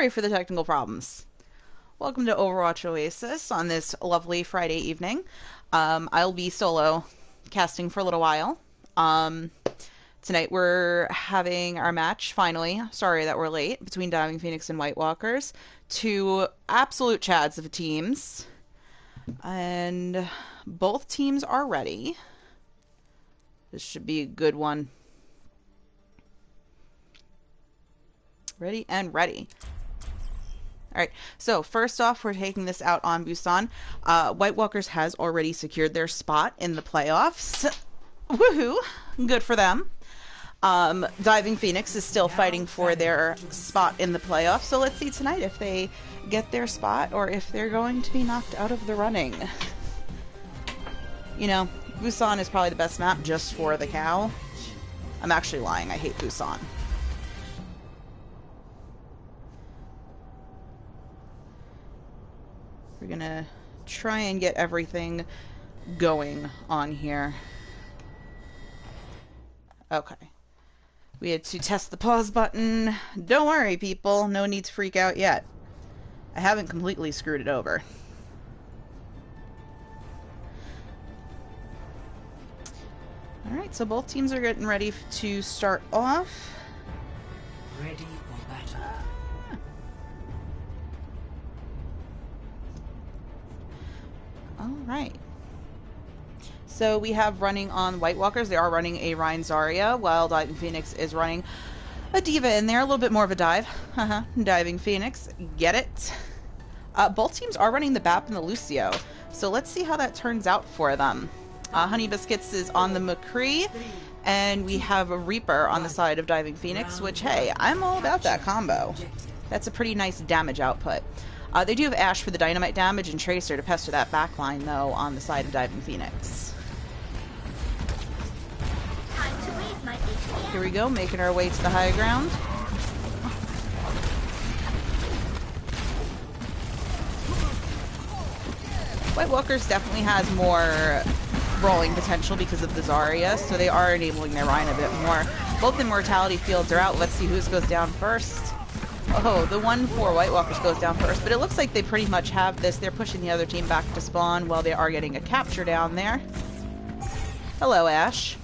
Sorry for the technical problems. Welcome to Overwatch Oasis on this lovely Friday evening. I'll be solo casting for a little while. Tonight we're having our match, finally. Sorry that we're late, between Diving Phoenix and White Walkers. Two absolute chads of teams. And both teams are ready. This should be a good one. Ready and ready. Alright, so first off, we're taking this out on Busan. White Walkers has already secured their spot in the playoffs. Woohoo! Good for them. Diving Phoenix is still fighting for their spot in the playoffs, so let's see tonight if they get their spot or if they're going to be knocked out of the running. You know, Busan is probably the best map just for the cow. I'm actually lying, I hate Busan. We're gonna try and get everything going on here. Okay. We had to test the pause button. Don't worry, people. No need to freak out yet. I haven't completely screwed it over. Alright, so both teams are getting ready to start off. Ready for battle. Alright. So we have running on White Walkers. They are running a Rein Zarya, while Diving Phoenix is running a D.Va in there. A little bit more of a dive. Diving Phoenix. Get it? Both teams are running the BAP and the Lucio. So let's see how that turns out for them. Honey Biscuits is on the McCree. And we have a Reaper on the side of Diving Phoenix, which, hey, I'm all about that combo. That's a pretty nice damage output. They do have Ashe for the dynamite damage and Tracer to pester that backline, though, on the side of Diving Phoenix. Here we go, making our way to the high ground. White Walkers definitely has more rolling potential because of the Zarya, so they are enabling their Rein a bit more. Both immortality fields are out. Let's see who goes down first. Oh, the one for White Walkers goes down first, but it looks like they pretty much have this. They're pushing the other team back to spawn while they are getting a capture down there. Hello, Ashe.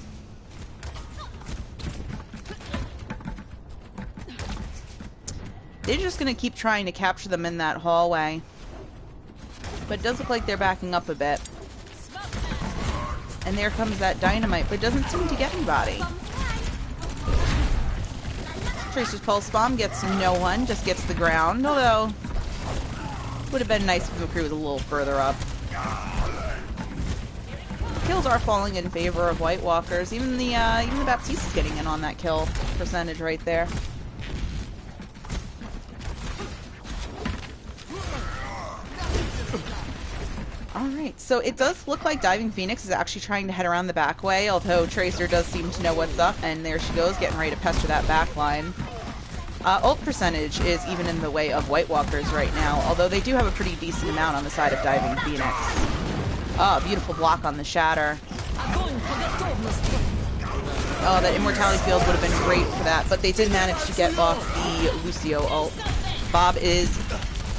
They're just going to keep trying to capture them in that hallway. But it does look like they're backing up a bit. And there comes that dynamite, but it doesn't seem to get anybody. Tracer's Pulse Bomb gets no one, just gets the ground, although would have been nice if the crew was a little further up. Kills are falling in favor of White Walkers. Even the Baptiste is getting in on that kill percentage right there. Alright, so it does look like Diving Phoenix is actually trying to head around the back way, although Tracer does seem to know what's up, and there she goes, getting ready to pester that back line. Ult percentage is even in the way of White Walkers right now, although they do have a pretty decent amount on the side of Diving Phoenix. Oh, beautiful block on the Shatter. Oh, that Immortality Field would have been great for that, but they did manage to get off the Lucio ult. Bob is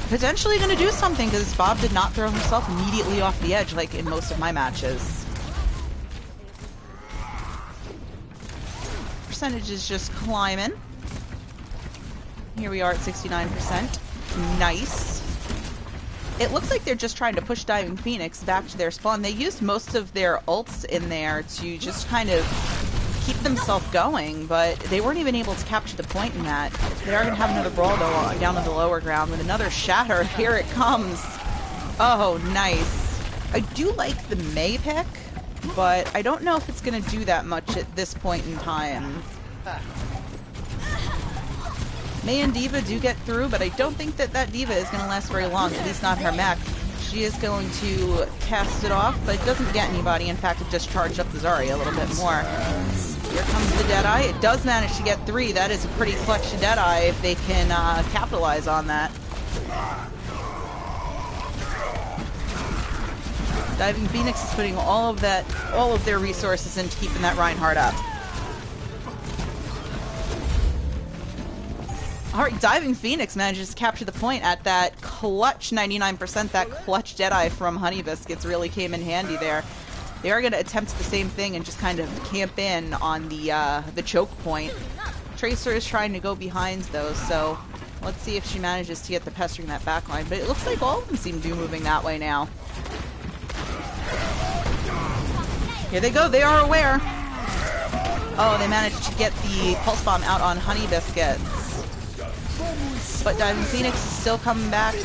potentially going to do something, because Bob did not throw himself immediately off the edge like in most of my matches. Percentage is just climbing. Here we are at 69%. Nice. It looks like they're just trying to push Diving Phoenix back to their spawn. They used most of their ults in there to just kind of keep themselves going, but they weren't even able to capture the point in that. They are going to have another brawl though down on the lower ground with another Shatter. Here it comes. Oh, nice. I do like the Mei pick, but I don't know if it's going to do that much at this point in time. Mei and D.Va do get through, but I don't think that D.Va is going to last very long, at least not her mech. She is going to cast it off, but it doesn't get anybody. In fact, it just charged up the Zarya a little bit more. Here comes the Deadeye. It does manage to get 3. That is a pretty clutch Deadeye if they can capitalize on that. Diving Phoenix is putting all of their resources into keeping that Reinhardt up. Alright, Diving Phoenix manages to capture the point at that clutch 99%. That clutch Deadeye from Honey Biscuits really came in handy there. They are going to attempt the same thing and just kind of camp in on the choke point. Tracer is trying to go behind though, so let's see if she manages to get the pestering that backline. But it looks like all of them seem to be moving that way now. Here they go, they are aware. Oh, they managed to get the Pulse Bomb out on Honey Biscuits. But Diving Phoenix is still coming back.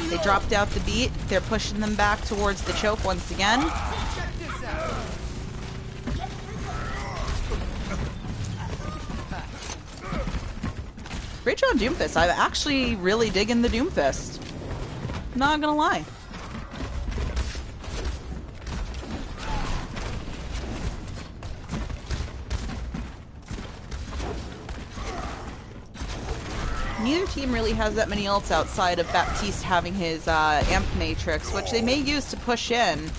They dropped out the beat. They're pushing them back towards the choke once again. Great job, Doomfist. I'm actually really digging the Doomfist. Not gonna lie. Neither team really has that many ults outside of Baptiste having his Amp Matrix, which they may use to push in.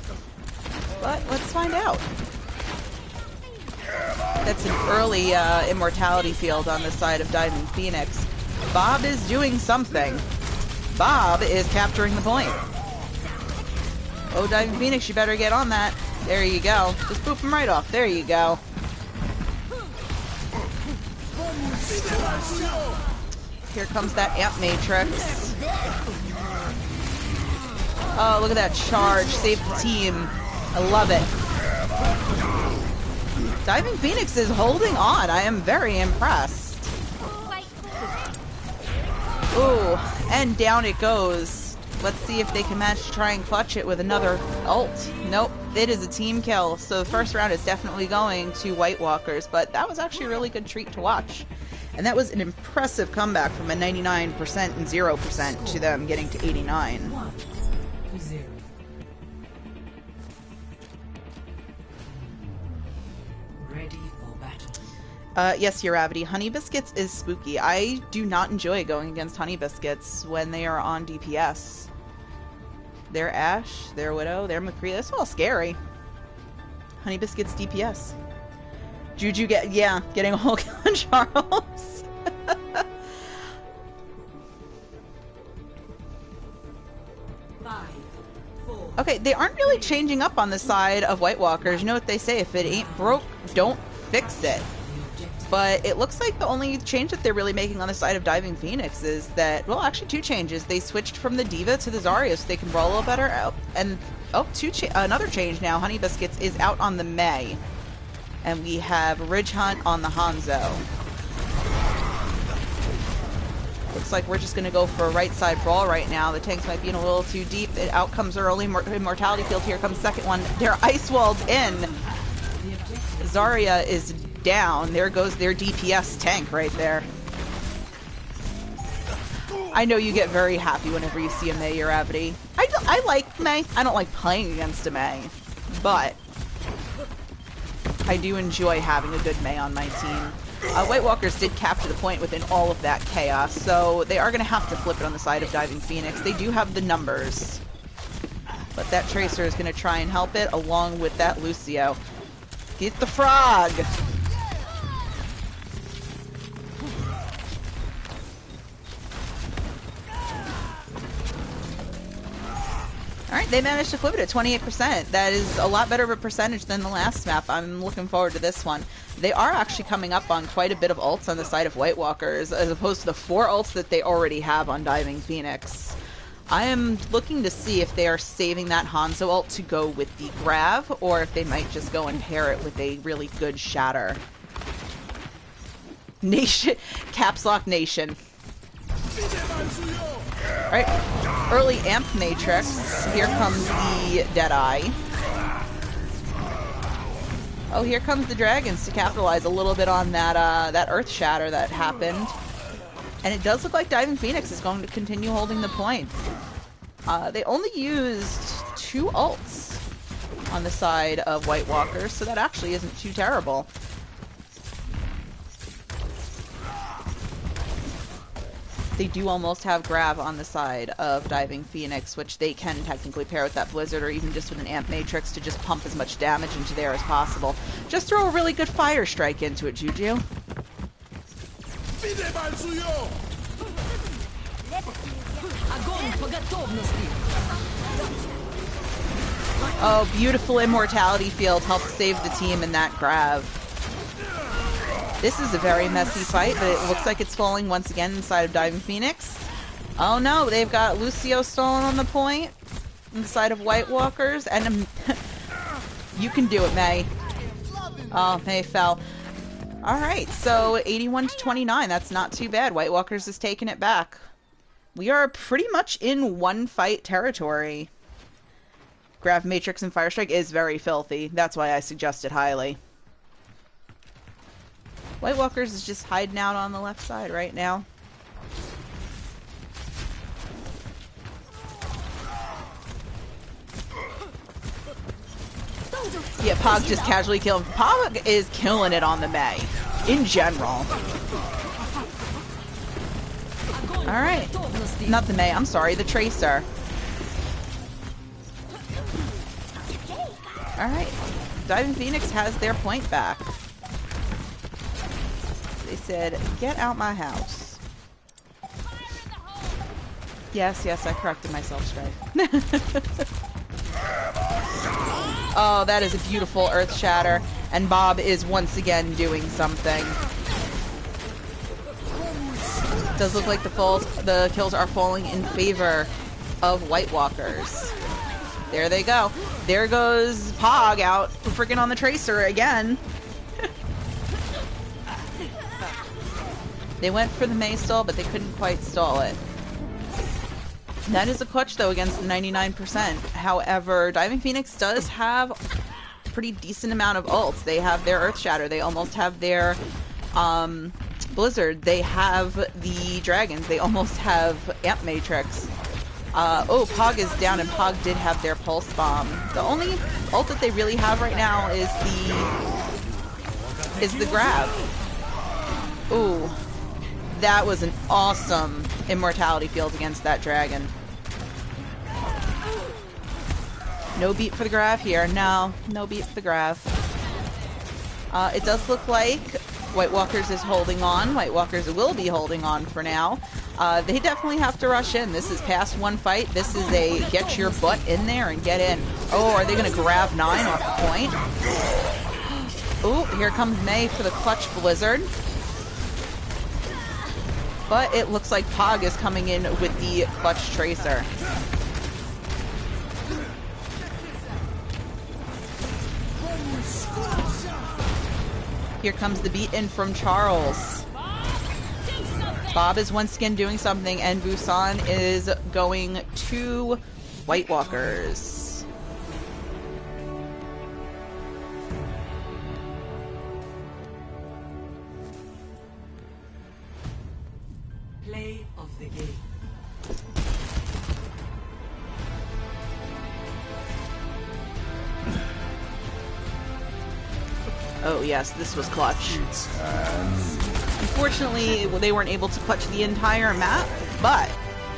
But let's find out. That's an early Immortality field on the side of Diving Phoenix. Bob is doing something. Bob is capturing the point. Oh, Diving Phoenix, you better get on that. There you go. Just boop him right off. There you go. Here comes that Amp Matrix. Oh, look at that charge. Save the team. I love it. Diving Phoenix is holding on. I am very impressed. Ooh, and down it goes. Let's see if they can manage to try and clutch it with another ult. Nope, it is a team kill. So the first round is definitely going to White Walkers, but that was actually a really good treat to watch. And that was an impressive comeback from a 99% and 0% to them getting to 89. 1-0. Ready for battle. Yes, Uravity. Honey Biscuits is spooky. I do not enjoy going against Honey Biscuits when they are on DPS. They're Ashe, they're Widow, they're McCree. That's all scary. Honey Biscuits DPS. Juju getting a whole kill on Charles. Okay, they aren't really changing up on the side of White Walkers. You know what they say, if it ain't broke, don't fix it. But it looks like the only change that they're really making on the side of Diving Phoenix is that, well, actually two changes. They switched from the Diva to the Zarya so they can roll a little better out. And, another change now. Honey Biscuits is out on the Mei. And we have Ridge Hunt on the Hanzo. Looks like we're just going to go for a right side brawl right now. The tanks might be in a little too deep. Out comes their early Immortality field. Here comes the second one. They're ice walled in. Zarya is down. There goes their DPS tank right there. I know you get very happy whenever you see a Mei Uravity. I like Mei. I don't like playing against a Mei. But I do enjoy having a good Mei on my team. White Walkers did capture the point within all of that chaos, so they are going to have to flip it on the side of Diving Phoenix. They do have the numbers. But that Tracer is going to try and help it, along with that Lucio. Get the frog! Alright, they managed to flip it at 28%. That is a lot better of a percentage than the last map. I'm looking forward to this one. They are actually coming up on quite a bit of ults on the side of White Walkers, as opposed to the 4 ults that they already have on Diving Phoenix. I am looking to see if they are saving that Hanzo ult to go with the Grav, or if they might just go and pair it with a really good Shatter. Nation, Caps Lock Nation. Alright, early Amp Matrix. Here comes the Deadeye. Oh, here comes the Dragons to capitalize a little bit on that Earth Shatter that happened. And it does look like Diving Phoenix is going to continue holding the point. They only used 2 ults on the side of White Walkers, so that actually isn't too terrible. They do almost have Grav on the side of Diving Phoenix, which they can technically pair with that Blizzard or even just with an Amp Matrix to just pump as much damage into there as possible. Just throw a really good Fire Strike into it, Juju. Oh, beautiful immortality field helped save the team in that grab. This is a very messy fight, but it looks like it's falling once again inside of Diving Phoenix. Oh no, they've got Lucio stolen on the point inside of White Walkers, and you can do it, May. Oh, May fell. Alright, so 81 to 29. That's not too bad. White Walkers is taking it back. We are pretty much in one fight territory. Grav Matrix and Firestrike is very filthy. That's why I suggest it highly. White Walkers is just hiding out on the left side right now. Yeah, Pog just casually killed. Pog is killing it on the Mei, in general. Alright. Not the Mei, I'm sorry, the Tracer. Alright. Diving Phoenix has their point back. They said, get out my house. Yes, I corrected myself, Strife. Oh, that is a beautiful Earth Shatter. And Bob is once again doing something. It does look like the kills are falling in favor of White Walkers. There they go. There goes Pog out freaking on the Tracer again. They went for the Mei stall, but they couldn't quite stall it. That is a clutch, though, against the 99%. However, Diving Phoenix does have a pretty decent amount of ults. They have their Earth Shatter. They almost have their Blizzard. They have the Dragons. They almost have Amp Matrix. Oh, Pog is down, and Pog did have their Pulse Bomb. The only ult that they really have right now is the grab. Ooh. That was an awesome immortality field against that dragon. No beat for the grab here. No beat for the grab. It does look like White Walkers is holding on. White Walkers will be holding on for now. They definitely have to rush in. This is past one fight. This is a get your butt in there and get in. Oh, are they going to grab 9 off the point? Oh, here comes Mei for the clutch Blizzard. But it looks like Pog is coming in with the clutch Tracer. Here comes the beat in from Charles. Bob is once again doing something, and Busan is going to White Walkers. Play of the game. Oh yes, this was clutch. Unfortunately, they weren't able to clutch the entire map, but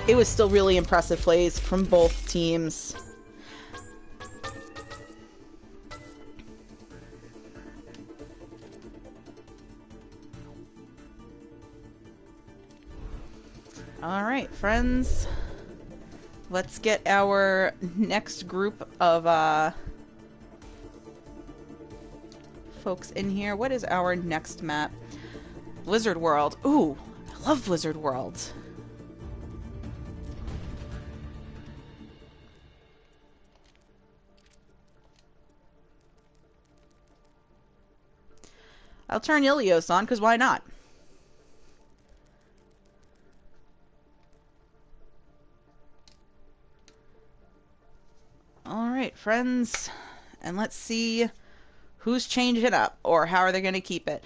it was still really impressive plays from both teams. Alright, friends. Let's get our next group of folks in here. What is our next map? Blizzard World. Ooh, I love Blizzard World. I'll turn Ilios on, because why not? Alright, friends. And let's see who's changing it up, or how are they going to keep it.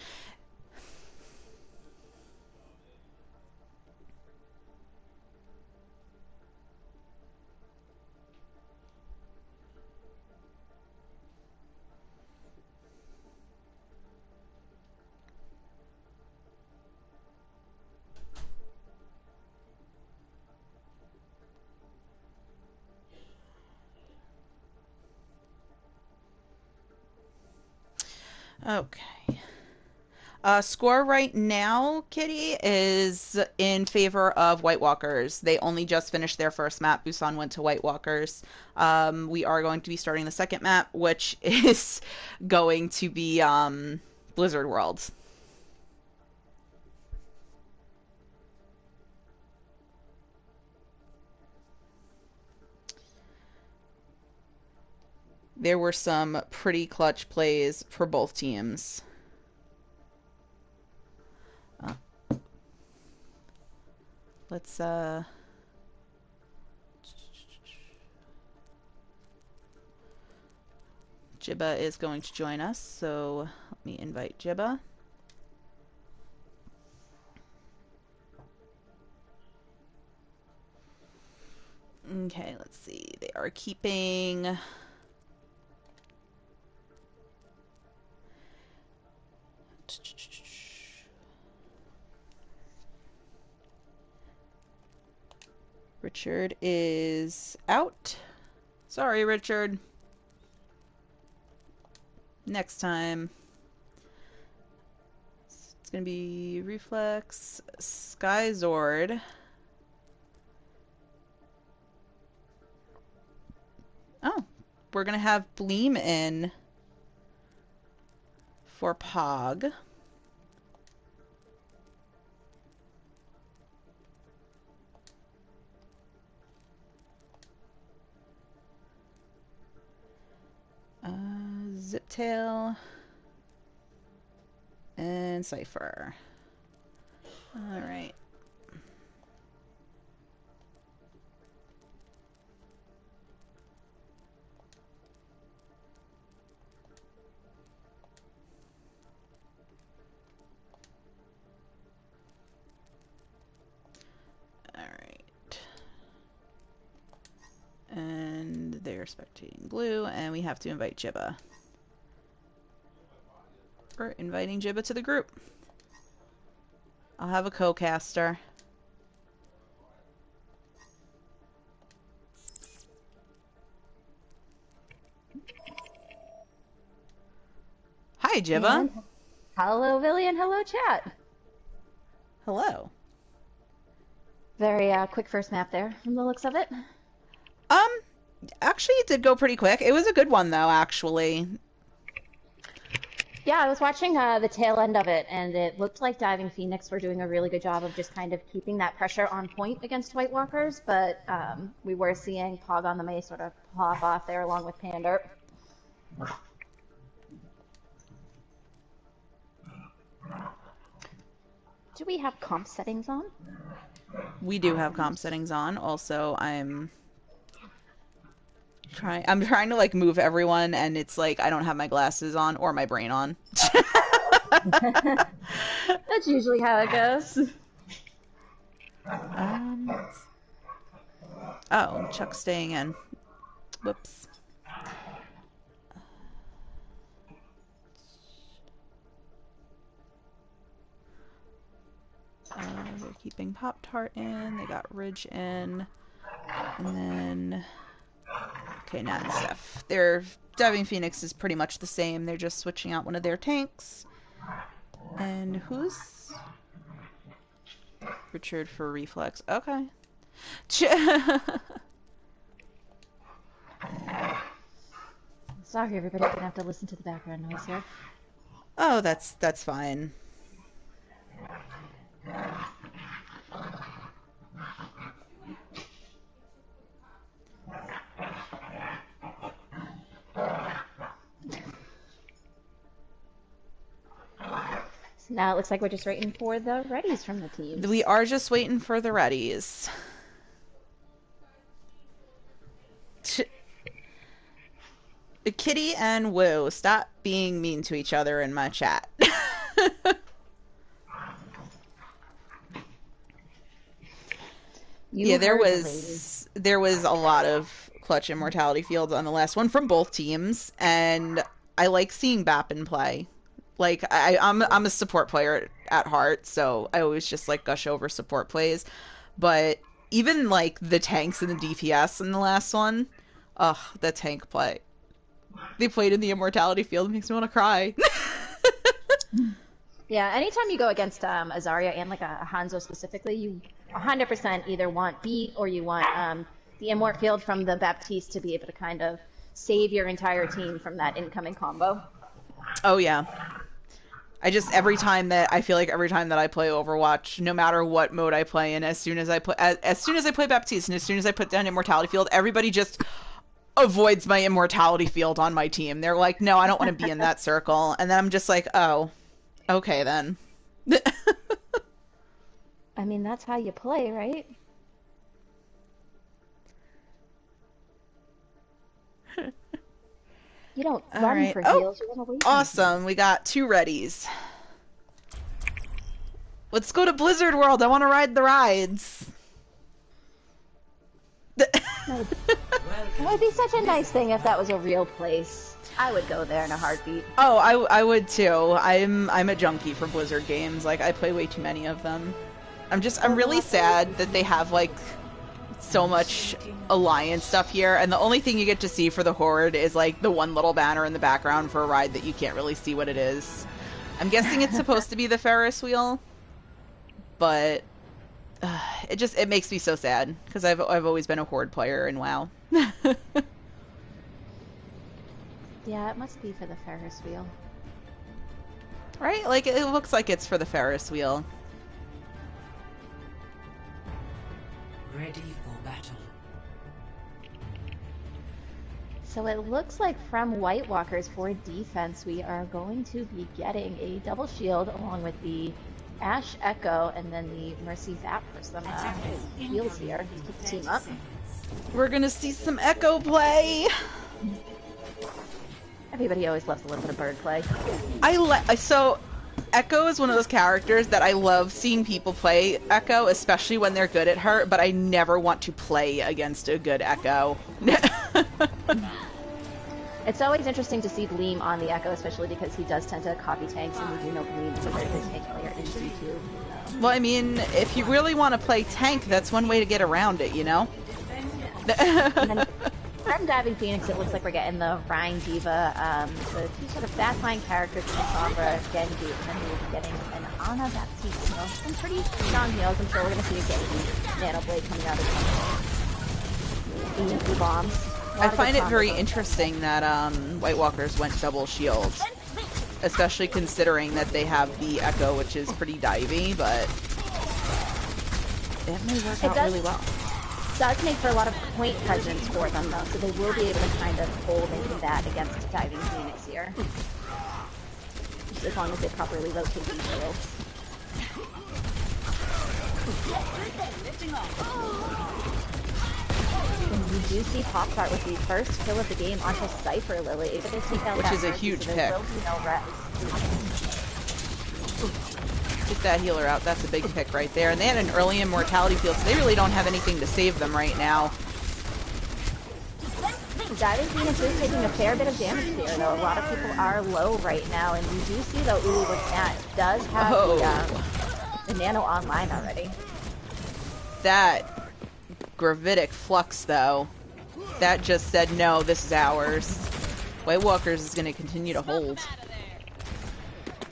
Okay. Score right now, Kitty, is in favor of White Walkers. They only just finished their first map. Busan went to White Walkers. We are going to be starting the second map, which is going to be Blizzard World. There were some pretty clutch plays for both teams. Let's Jibba is going to join us, so let me invite Jibba. Okay, let's see. They are keeping Richard is out. Sorry, Richard. Next time. It's going to be Reflex, Skyzord. Oh, we're going to have Bleem in for Pog. Ziptail and Cypher. All right. All right. And they're spectating blue, and we have to invite Jibba. We're inviting Jibba to the group. I'll have a co-caster. Hi, Jibba. And hello, Billy, and hello, chat. Hello. Very quick first map there, from the looks of it. Actually, it did go pretty quick. It was a good one, though, actually. Yeah, I was watching the tail end of it, and it looked like Diving Phoenix were doing a really good job of just kind of keeping that pressure on point against White Walkers, but we were seeing Pog on the May sort of pop off there along with Pander. Do we have comp settings on? We do have comp settings on. Also, I'm trying to like move everyone, and it's like I don't have my glasses on or my brain on. That's usually how it goes. Oh, Chuck's staying in. Whoops. They're keeping Pop-Tart in. They got Ridge in. And then... Okay, Nat and Steph. Their Diving Phoenix is pretty much the same. They're just switching out one of their tanks. And who's... Richard for Reflex. Okay. Sorry, everybody, I'm gonna have to listen to the background noise here. Oh, that's fine. So now it looks like we're just waiting for the readies from the teams. We are just waiting for the readies. Kitty and OwO, stop being mean to each other in my chat. Yeah, there was a lot of clutch immortality fields on the last one from both teams, and I like seeing Bappin play. Like I'm a support player at heart, so I always just like gush over support plays. But even like the tanks and the DPS in the last one, ugh, the tank play. They played in the immortality field. It makes me want to cry. Yeah, anytime you go against a Zarya and like a Hanzo specifically, you 100% either want beat or you want the Immort field from the Baptiste to be able to kind of save your entire team from that incoming combo. Oh yeah. I feel like every time that I play Overwatch, no matter what mode I play in, as soon as I play Baptiste and as soon as I put down Immortality Field, everybody just avoids my Immortality Field on my team. They're like, no, I don't want to be in that circle. And then I'm just like, oh, okay then. I mean, that's how you play, right? You don't run for heals, you run away from awesome. We got 2 readies. Let's go to Blizzard World. I want to ride the rides. It would be such a nice thing if that was a real place. I would go there in a heartbeat. Oh, I would too. I'm a junkie for Blizzard games. Like, I play way too many of them. I'm really sad that they have like so much Alliance stuff here, and the only thing you get to see for the Horde is like the one little banner in the background for a ride that you can't really see what it is. I'm guessing it's supposed to be the Ferris wheel, but it makes me so sad because I've always been a Horde player in WoW. Yeah, it must be for the Ferris wheel. Right? Like, it looks like it's for the Ferris wheel. Ready for battle. So it looks like from White Walkers for defense, we are going to be getting a double shield along with the Ash Echo and then the Mercy Zap for some heals here to keep the team up. We're gonna see some Echo play. Everybody always loves a little bit of bird play. So Echo is one of those characters that I love seeing people play Echo, especially when they're good at her, but I never want to play against a good Echo. It's always interesting to see Gleam on the Echo, especially because he does tend to copy tanks, and we do know Gleam is a very good tank player in C2. Well, I mean, if you really want to play tank, that's one way to get around it, you know? And then from Diving Phoenix, it looks like we're getting the Rhine Diva, the 2 sort of fast-line characters from Sombra, Genji, and then we'll be getting an Ana Baptiste. You know, some pretty strong heals. I'm sure we're going to see a Genji Nano Blade coming out of some EMP bombs. I find it very interesting that White Walkers went double shield, especially considering that they have the Echo, which is pretty divey, but it may work out really well. It does make for a lot of point presence for them, though, so they will be able to kind of hold into that against Diving Phoenix here. Just as long as they properly rotate these shields. And you do see Poptart with the first kill of the game onto Cypher Lily, able to take out which that is a Mercy, huge so pick. there will be no res. Get that healer out. That's a big pick right there. And they had an early Immortality Field, so they really don't have anything to save them right now. Diving Phoenix is taking a fair bit of damage here, though. A lot of people are low right now, and you do see, though, Uwu with that does have the Nano online already. That Gravitic Flux, though, that just said, no, this is ours. White Walkers is going to continue to hold.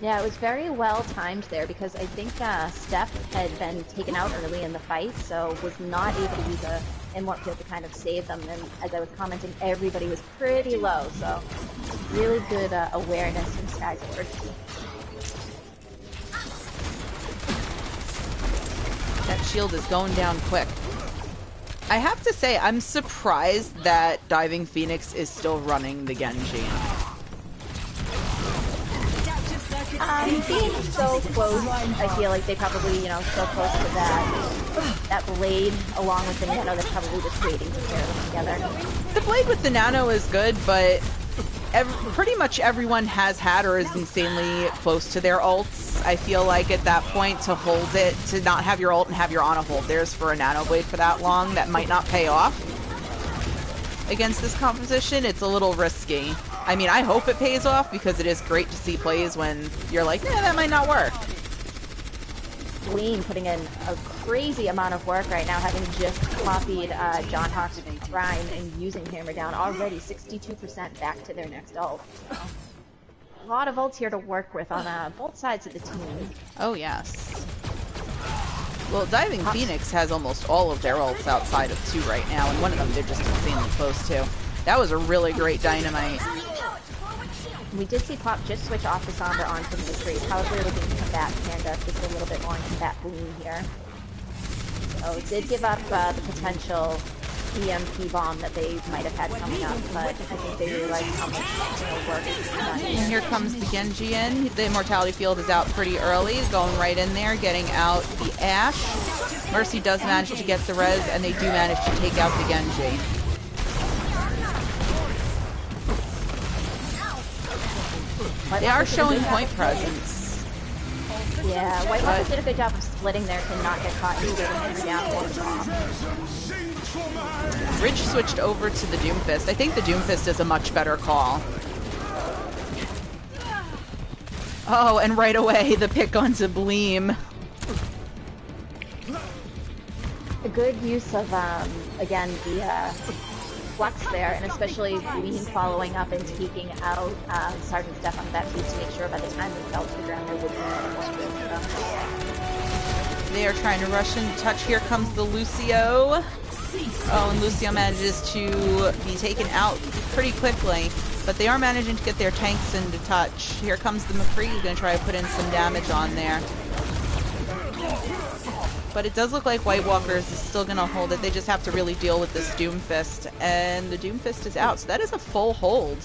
Yeah, it was very well timed there because I think Steph had been taken out early in the fight, so was not able to use a Immort field to kind of save them. And as I was commenting, everybody was pretty low, so really good awareness from Skyward. That shield is going down quick. I have to say, I'm surprised that Diving Phoenix is still running the Genji. Being so close, I feel like they probably, you know, so close to that blade, along with the Nano, they're probably just waiting to pair them together. The blade with the Nano is good, but pretty much everyone has had or is insanely close to their ults. I feel like at that point, to hold it, to not have your ult and have your Ana hold theirs for a Nano Blade for that long, that might not pay off. Against this composition, it's a little risky. I mean, I hope it pays off because it is great to see plays when you're like, yeah, that might not work. Gleam putting in a crazy amount of work right now, having just copied John Hawk's Rhyme and using Hammer Down already 62% back to their next ult. lot of ults here to work with on both sides of the team. Oh, yes. Well, Diving Phoenix has almost all of their ults outside of 2 right now, and one of them they're just insanely close to. That was a really great dynamite. We did see Pop just switch off the Sombra onto the McCree. Probably looking to combat Panda just a little bit more and combat Bloom here. So it did give up the potential EMP bomb that they might have had coming up, but I think they realized how much work is done. And here comes the Genji in. The Immortality Field is out pretty early, going right in there, getting out the Ashe. Mercy does manage to get the res, and they do manage to take out the Genji. They are showing point presence. Yeah, White Walkers did a good job of splitting there to not get caught in getting down bomb. Ridge switched over to the Doomfist. I think the Doomfist is a much better call. Oh, and right away, the pick onto Bleem. A good use of, again, the flux there, and especially Bleem following up and taking out Sergeant Steph on that piece to make sure by the time they fell to the ground, there would be no. They are trying to rush into touch. Here comes the Lucio. Oh, and Lucio manages to be taken out pretty quickly, but they are managing to get their tanks into touch. Here comes the McCree. He's going to try to put in some damage on there. But it does look like White Walkers is still going to hold it. They just have to really deal with this Doomfist. And the Doomfist is out. So that is a full hold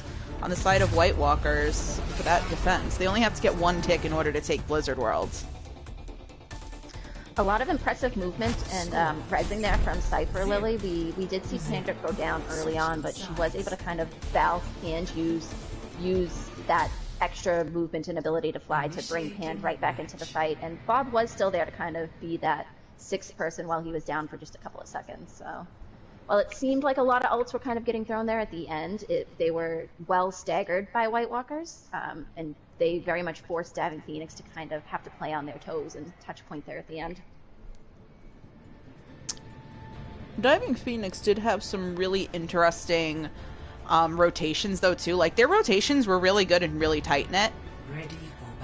on the side of White Walkers for that defense. They only have to get 1 tick in order to take Blizzard World. A lot of impressive movement and rising there from Cypher Lily. We did see Panda go down early on, but she was able to kind of bow and use that extra movement and ability to fly to bring Pand right back into the fight. And Bob was still there to kind of be that 6th person while he was down for just a couple of seconds. So while it seemed like a lot of ults were kind of getting thrown there at the end, they were well staggered by White Walkers, and they very much forced Diving Phoenix to kind of have to play on their toes and touch point there at the end. Diving Phoenix did have some really interesting rotations, though, too. Like, their rotations were really good and really tight-knit.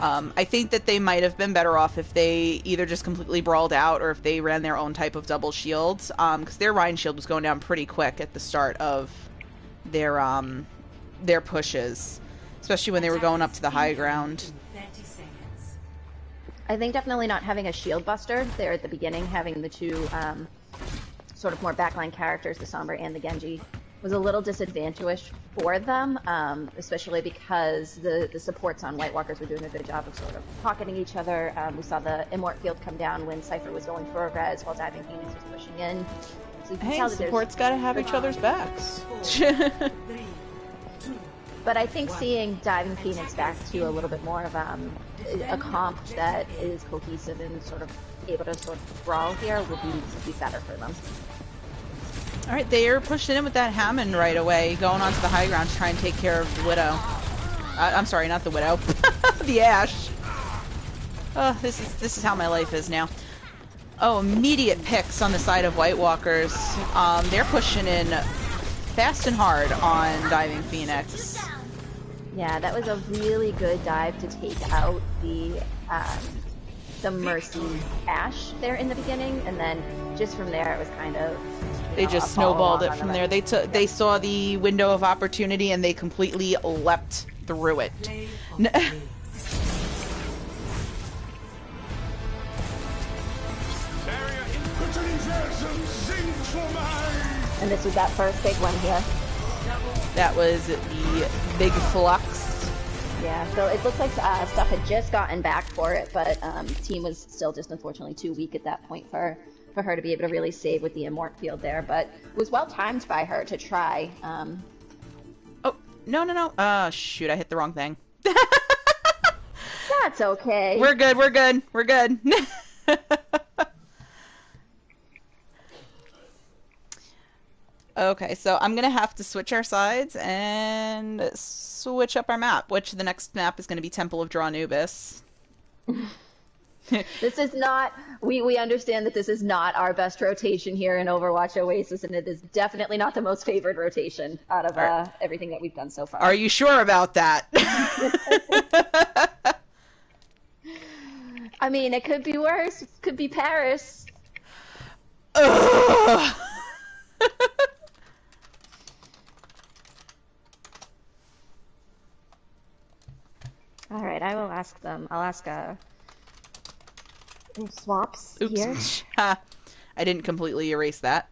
I think that they might have been better off if they either just completely brawled out or if they ran their own type of double shields, because their Rhine shield was going down pretty quick at the start of their pushes, especially when they were going up to the high ground. I think definitely not having a shield buster there at the beginning, having the two sort of more backline characters, the Sombra and the Genji, was a little disadvantageous for them, especially because the supports on White Walkers were doing a good job of sort of pocketing each other. We saw the Immort field come down when Cypher was going for a res while Diving Phoenix was pushing in. So hey, supports gotta have each other's backs. But I think seeing Diving Phoenix back to a little bit more of a comp that is cohesive and sort of able to sort of brawl here would be better for them. Alright, they are pushing in with that Hammond right away, going onto the high ground to try and take care of the Widow. I'm sorry, not the Widow. The Ashe. Oh, this is how my life is now. Oh, immediate picks on the side of White Walkers. They're pushing in fast and hard on Diving Phoenix. Yeah, that was a really good dive to take out the Mercy Ashe there in the beginning, and then just from there it was kind of they just snowballed it from there. They saw the window of opportunity and they completely leapt through it. And this was that first big one here. That was the big flux. Yeah, so it looks like Stuff had just gotten back for it, but team was still just unfortunately too weak at that point for her to be able to really save with the Immort field there, but it was well timed by her to try. Oh, no. Shoot, I hit the wrong thing. That's okay. We're good. Okay, so I'm going to have to switch our sides and switch up our map, which the next map is going to be Temple of Draw Anubis. This is not, we understand that this is not our best rotation here in Overwatch Oasis, and it is definitely not the most favored rotation out of Are, everything that we've done so are far. you sure about that? I mean, it could be worse. It could be Paris. Ugh. All right, I will ask them. I'll ask swaps here. Oops. I didn't completely erase that.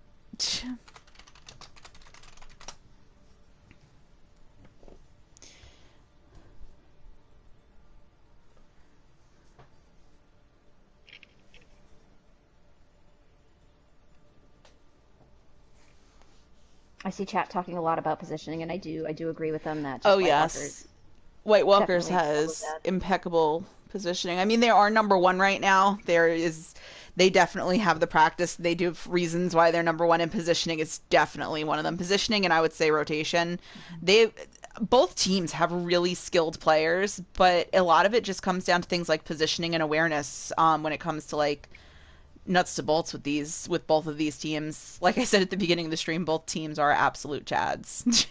I see chat talking a lot about positioning, and I do agree with them that Oh, just White Walkers yes. White Walkers definitely excel with has that. impeccable positioning. I mean, they are number one right now. They definitely have the practice. They do have reasons why they're number one in positioning. It's definitely one of them. Positioning, and I would say rotation. They, both teams have really skilled players, but a lot of it just comes down to things like positioning and awareness. When it comes to like nuts to bolts with both of these teams. Like I said at the beginning of the stream, both teams are absolute chads.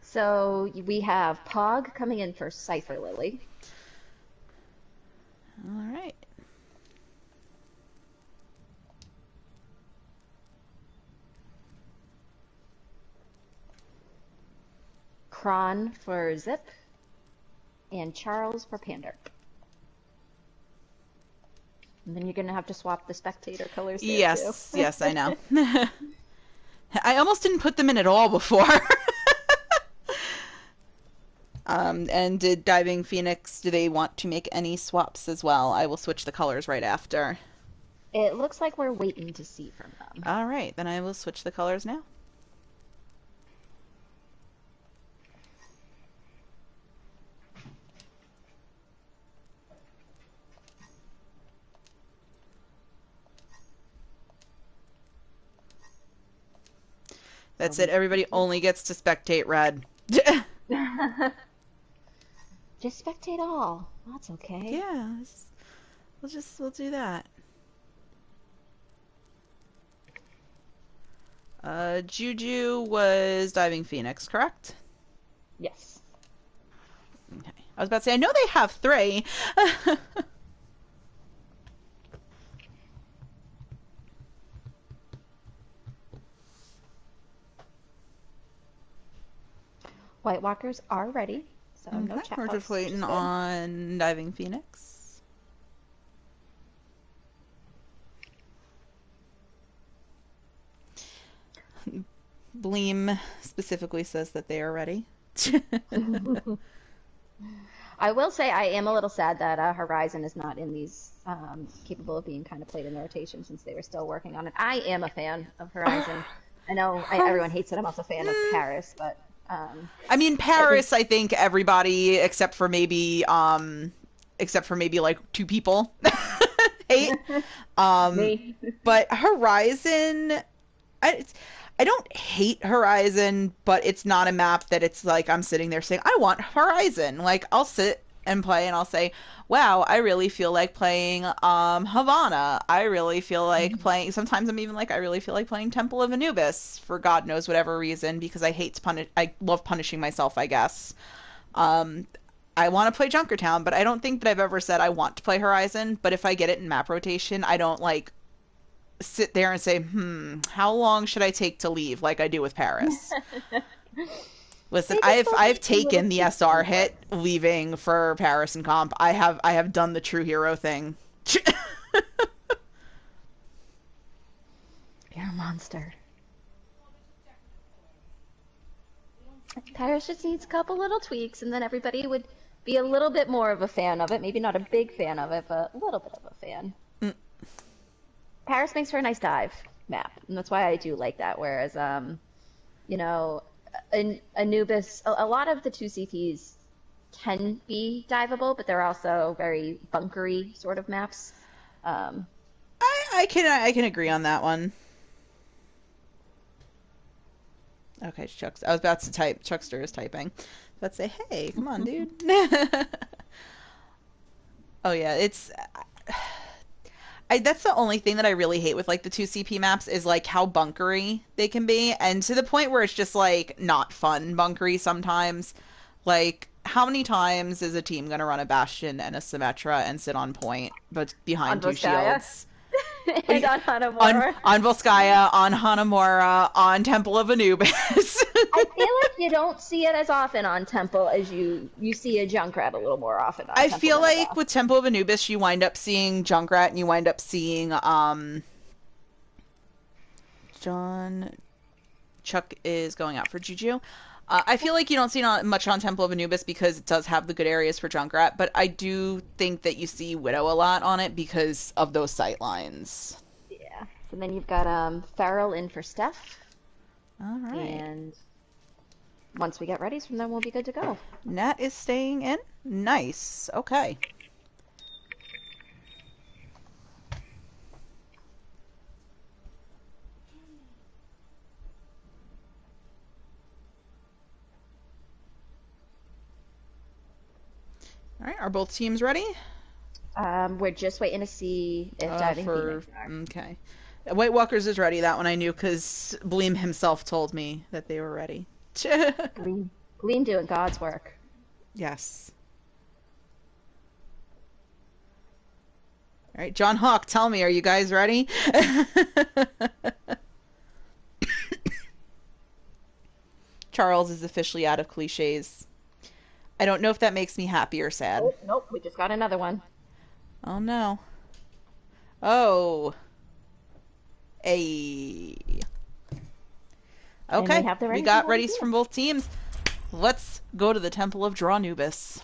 So we have Pog coming in for Cypher Lily. All right. Kron for Zip, and Charles for Pander. And then you're gonna have to swap the spectator colors there too. Yes, yes, I know. I almost didn't put them in at all before. And did Diving Phoenix, do they want to make any swaps as well? I will switch the colors right after. It looks like we're waiting to see from them. All right, then I will switch the colors now. That's it. Everybody only gets to spectate red. Just spectate all. That's okay. Yeah, we'll do that. Juju was Diving Phoenix, correct? Yes. Okay. I was about to say, I know they have three. White Walkers are ready, so no Okay, chat we're just box, which is waiting good. on Diving Phoenix. Bleem specifically says that they are ready. I will say I am a little sad that Horizon is not in these, capable of being kind of played in the rotation since they were still working on it. I am a fan of Horizon. I know everyone hates it. I'm also a fan of Paris, but I mean, I think Paris, I think everybody except for maybe like two people hate. me. But Horizon, I I don't hate Horizon, but it's not a map that it's like I'm sitting there saying I want Horizon. Like I'll sit and play and I'll say, "Wow, I really feel like playing Havana. I really feel like playing." Sometimes I'm even like, "I really feel like playing Temple of Anubis for God knows whatever reason because I love punishing myself, I guess. Um I want to play Junkertown, but I don't think that I've ever said I want to play Horizon, but if I get it in map rotation, I don't like sit there and say, how long should I take to leave like I do with Paris? Listen, They just I've both I've need some little taken the tweaks SR to it. hit leaving for Paris and comp. I have done the true hero thing. You're a monster. Paris just needs a couple little tweaks, and then everybody would be a little bit more of a fan of it. Maybe not a big fan of it, but a little bit of a fan. Mm. Paris makes for a nice dive map, and that's why I do like that. Whereas, you know, Anubis, a lot of the 2CPs can be diveable, but they're also very bunkery sort of maps. Um, I can agree on that one. Okay, Chucks. I was about to type. Chuckster is typing. Let's say, hey, come on, dude. Oh yeah, That's the only thing that I really hate with like the 2CP maps is like how bunkery they can be, and to the point where it's just like not fun bunkery sometimes. Like, how many times is a team gonna run a Bastion and a Symmetra and sit on point, but On behind two Volskaya shields? and on On Hanamura. on Volskaya, on Hanamura, on Temple of Anubis. I feel like you don't see it as often on Temple as you see a Junkrat a little more often on I Temple feel than a like Bastion. with Temple of Anubis, you wind up seeing Junkrat and you wind up seeing John Chuck is going out for Juju. I feel like you don't see not much on Temple of Anubis because it does have the good areas for Junkrat, but I do think that you see Widow a lot on it because of those sight lines. Yeah. So then you've got Farrell in for Steph, All right. and once we get ready, from then we'll be good to go. Nat is staying in. Nice. Okay. All right. Are both teams ready? We're just waiting to see if Diving Phoenix are. Okay. White Walkers is ready. That one I knew because Bleem himself told me that they were ready. Gleam doing God's work. Yes. All right, John Hawk, tell me, are you guys ready? Charles is officially out of cliches. I don't know if that makes me happy or sad. Oh, nope, we just got another one. Oh no. Oh. A. Okay, we got readies from both teams. Let's go to the Temple of Drawnubius.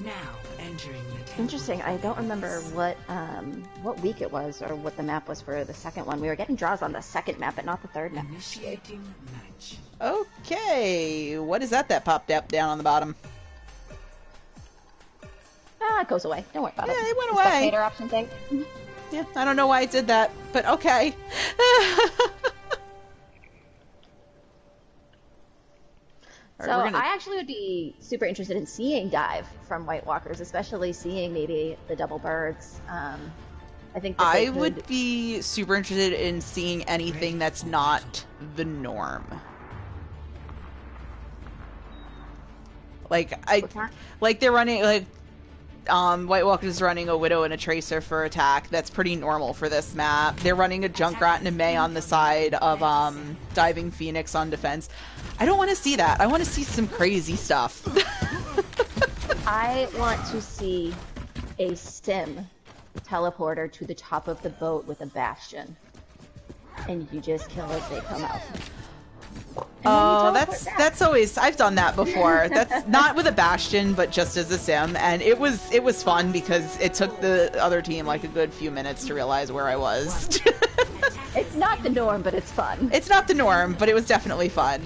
Now entering the temple. Interesting. I don't remember what week it was or what the map was for the second one. We were getting draws on the second map, but not the third map. Initiating match. Okay, what is that popped up down on the bottom? Ah, it goes away. Don't worry about it. Yeah, it went The away. Spectator option thing. Yeah, I don't know why it did that, but okay. So I actually would be super interested in seeing Dive from White Walkers, especially seeing maybe the double birds. I think that I would be super interested in seeing anything that's not the norm. Like they're running White Walkers is running a Widow and a Tracer for attack. That's pretty normal for this map. They're running a Junkrat and a Mei on the side of Diving Phoenix on defense. I don't want to see that. I want to see some crazy stuff. I want to see a sim teleporter to the top of the boat with a Bastion, and you just kill as they come out. Oh, that's always, I've done that before. That's not with a Bastion, but just as a sim, and it was fun because it took the other team like a good few minutes to realize where I was. It's not the norm, but it's fun. It's not the norm, but it was definitely fun.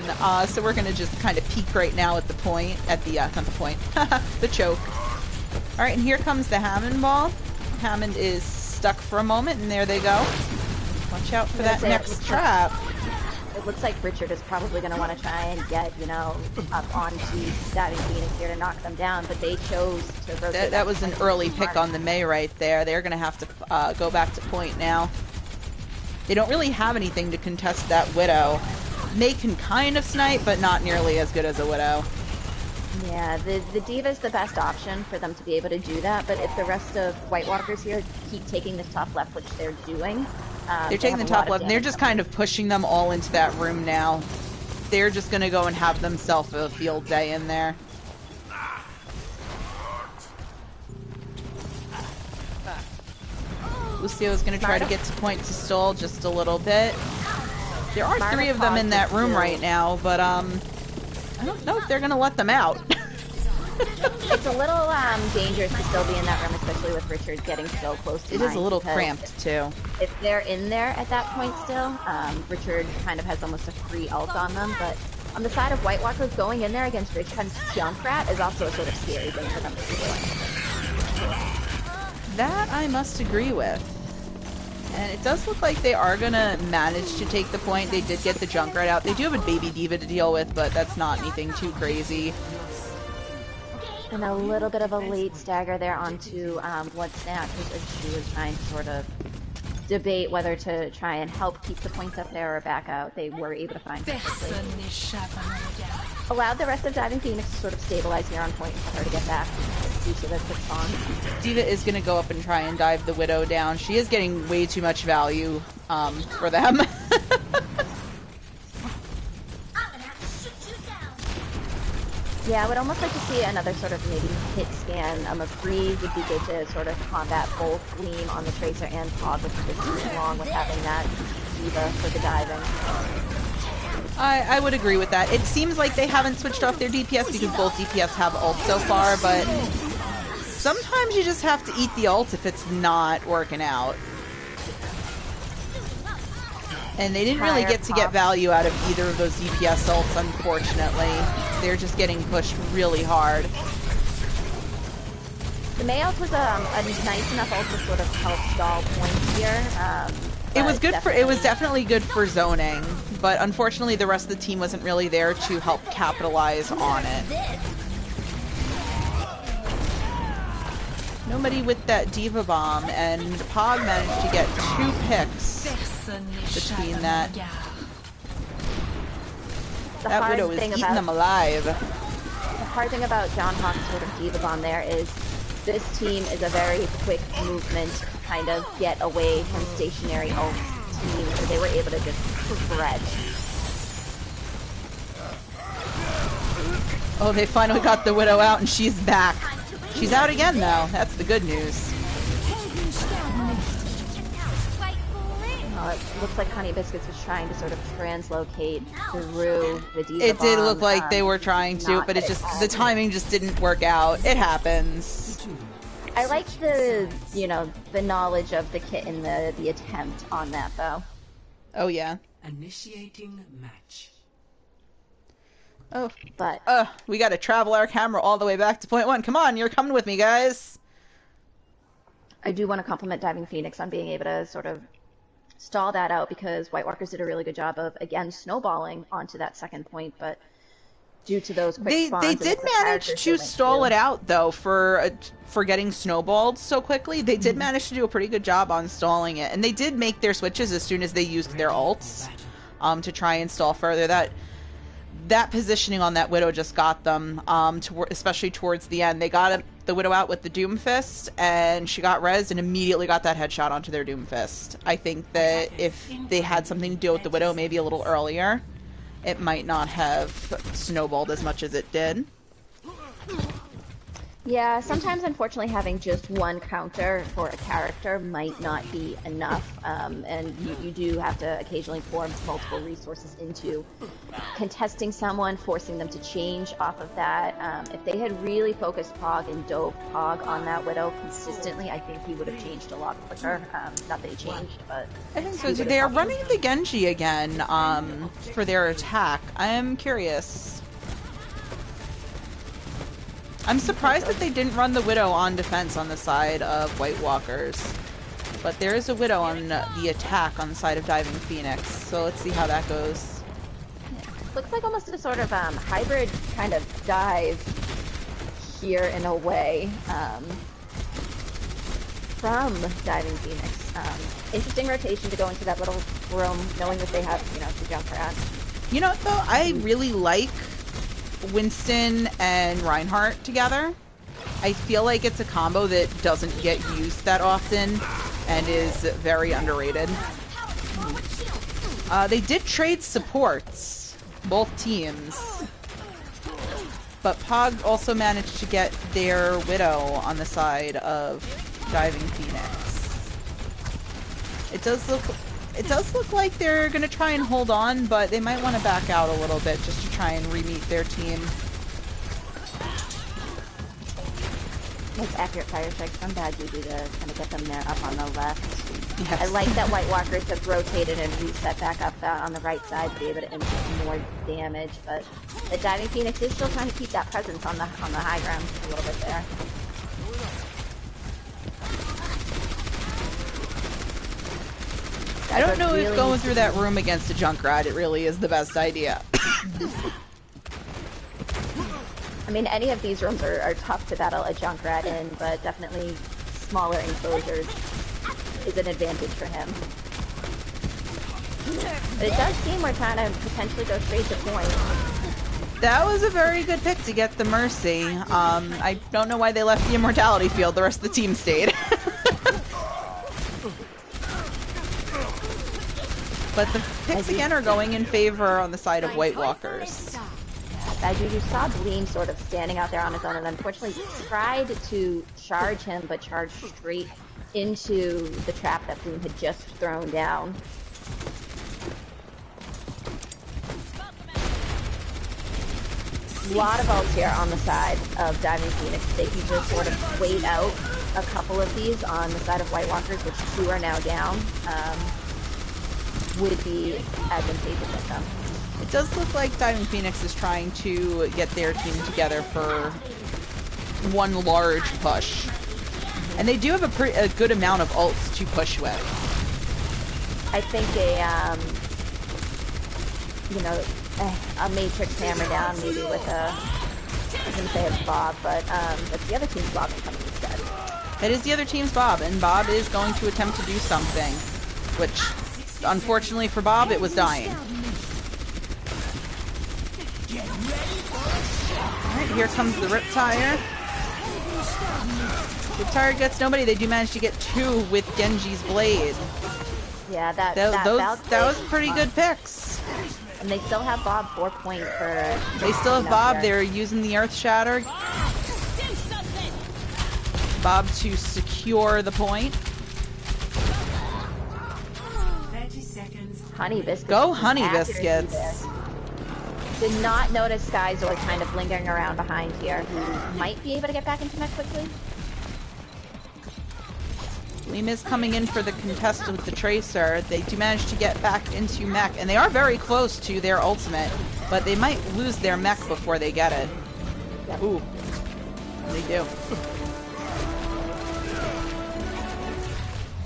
So we're gonna just kind of peek right now at the point, not the point, the choke. All right, and here comes the Hammond ball. Hammond is stuck for a moment, and there they go. Watch out for that next trap. It looks like Richard is probably going to want to try and get, up onto Diving Phoenix here to knock them down, but they chose to rotate. That was an early pick on the Mei right there. They're going to have to go back to point now. They don't really have anything to contest that Widow. Mei can kind of snipe, but not nearly as good as a Widow. Yeah, the Diva's the best option for them to be able to do that, but if the rest of White Walkers here keep taking this top left, which they're doing... they're taking the top left, and they're just kind of pushing them all into that room now. They're just going to go and have themselves a field day in there. Lucio's going to try to get to point to stall just a little bit. There are three of them in that room right now, but I don't know if they're going to let them out. It's a little dangerous to still be in that room, especially with Richard getting so close to It is a little cramped, too. If they're in there at that point still, Richard kind of has almost a free ult on them, but on the side of White Walkers, going in there against Richard's Junkrat is also a sort of scary thing for them to be doing. That I must agree with. And it does look like they are going to manage to take the point. They did get the Junkrat out. They do have a baby diva to deal with, but that's not anything too crazy. And a little bit of a late stagger there onto Blood Snatch as she was trying to sort of debate whether to try and help keep the points up there or back out. They were able to find her quickly. Allowed the rest of Diving Phoenix to sort of stabilize here on point and for her to get back due to the quick spawn. D.Va is going to go up and try and dive the Widow down. She is getting way too much value for them. Yeah, I would almost like to see another sort of maybe hit scan. A freeze would be good to sort of combat both Gleam on the Tracer and Pod with the distance along with having that D.Va for the diving. I would agree with that. It seems like they haven't switched off their DPS because both DPS have ult so far, but sometimes you just have to eat the ult if it's not working out. And they didn't really get to get value out of either of those DPS ults, unfortunately. They're just getting pushed really hard. The Mei ult was a nice enough ult to sort of help stall points here. It was good for. It was definitely good for zoning, but unfortunately, the rest of the team wasn't really there to help capitalize on it. Nobody with that D.Va bomb, and Pog managed to get 2 picks between that. That Widow is eating them alive. The hard thing about John Hawk's sort of D.Va bomb there is this team is a very quick movement, kind of get away from stationary ult team, so they were able to just spread. Oh, they finally got the Widow out, and she's back. She's out again, though. That's the good news. It looks like Honey Biscuits was trying to sort of translocate through the D.Va It did bomb. look like they were trying to, but it just the timing just didn't work out. It happens. I like the, you know, the knowledge of the kit and the attempt on that, though. Oh, yeah. Initiating match. Oh, but we got to travel our camera all the way back to point 1. Come on, you're coming with me, guys. I do want to compliment Diving Phoenix on being able to sort of stall that out because White Walkers did a really good job of, again, snowballing onto that second point, but due to those quick spawns... They did manage to stall it out, though, for getting snowballed so quickly. They did manage to do a pretty good job on stalling it, and they did make their switches as soon as they used their ults to try and stall further. That positioning on that Widow just got them, especially towards the end. They got the Widow out with the Doomfist, and she got rezzed and immediately got that headshot onto their Doomfist. I think that if they had something to deal with the Widow maybe a little earlier, it might not have snowballed as much as it did. Yeah, sometimes unfortunately having just one counter for a character might not be enough, and you do have to occasionally pour multiple resources into contesting someone, forcing them to change off of that. If they had really focused Pog and dove Pog on that Widow consistently, I think he would have changed a lot quicker. Not that he changed, but... I think so. They are running the Genji again for their attack. I am curious. I'm surprised that they didn't run the Widow on defense on the side of White Walkers. But there is a Widow on the attack on the side of Diving Phoenix. So let's see how that goes. Looks like almost a sort of hybrid kind of dive here in a way from Diving Phoenix. Interesting rotation to go into that little room knowing that they have, you know, the Junkrat. You know what though? I really like Winston and Reinhardt together. I feel like it's a combo that doesn't get used that often and is very underrated. They did trade supports, both teams, but Pog also managed to get their Widow on the side of Diving Phoenix. It does look like they're going to try and hold on, but they might want to back out a little bit just to try and re-meet their team. Nice accurate fire strikes from Bad Juju to kind of get them there up on the left. Yes. I like that White Walkers have rotated and reset back up on the right side to be able to inflict more damage, but the Diving Phoenix is still trying to keep that presence on the high ground a little bit there. I don't know if going through that room against a Junkrat, it really is the best idea. I mean, any of these rooms are tough to battle a Junkrat in, but definitely smaller enclosures is an advantage for him. But it does seem we're trying to potentially go straight to point. That was a very good pick to get the Mercy. I don't know why they left the Immortality field. The rest of the team stayed. But the picks again are going in favor on the side of White Walkers. As you saw Gleam sort of standing out there on his own and unfortunately tried to charge him, but charged straight into the trap that Gleam had just thrown down. A lot of ults here on the side of Diving Phoenix. They can just sort of wait out a couple of these on the side of White Walkers, which 2 are now down. Would be advantageous at them. It does look like Diving Phoenix is trying to get their team together for one large push. And they do have a good amount of ults to push with. I think a Matrix hammer down maybe with a, I was going to say a Bob, but that's the other team's Bob coming instead. It is the other team's Bob, and Bob is going to attempt to do something, which, unfortunately for Bob, it was dying. Alright, here comes the Riptire. Riptire gets nobody. They do manage to get 2 with Genji's blade. Yeah, that was pretty good picks. And they still have Bob 4 point for... They still have Bob. They're using the Earth Shatter. Bob to secure the point. 30 seconds. Honey Biscuits. Go Honey Biscuits. Did not notice Skyzor kind of lingering around behind here, who might be able to get back into mech quickly. Lima is coming in for the contest with the Tracer. They do manage to get back into mech, and they are very close to their ultimate, but they might lose their mech before they get it. Yep. Ooh. They do.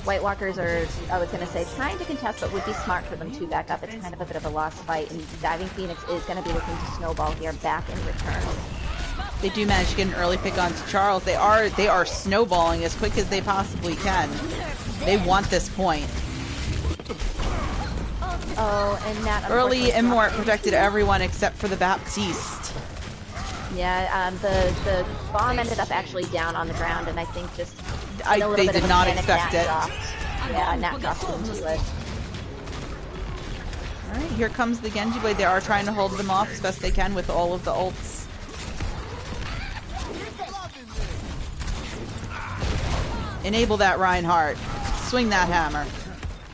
White Walkers are, I was going to say, trying to contest, but would be smart for them to back up. It's kind of a bit of a lost fight, and Diving Phoenix is going to be looking to snowball here back in return. They do manage to get an early pick onto Charles. They are snowballing as quick as they possibly can. They want this point. Oh, and that early Immort protected everyone except for the Baptiste. Yeah, the bomb ended up actually down on the ground, and I think just they did not expect it. Yeah, Nat dropped into it. Alright, here comes the Genji Blade. They are trying to hold them off as best they can with all of the ults. Enable that Reinhardt. Swing that hammer.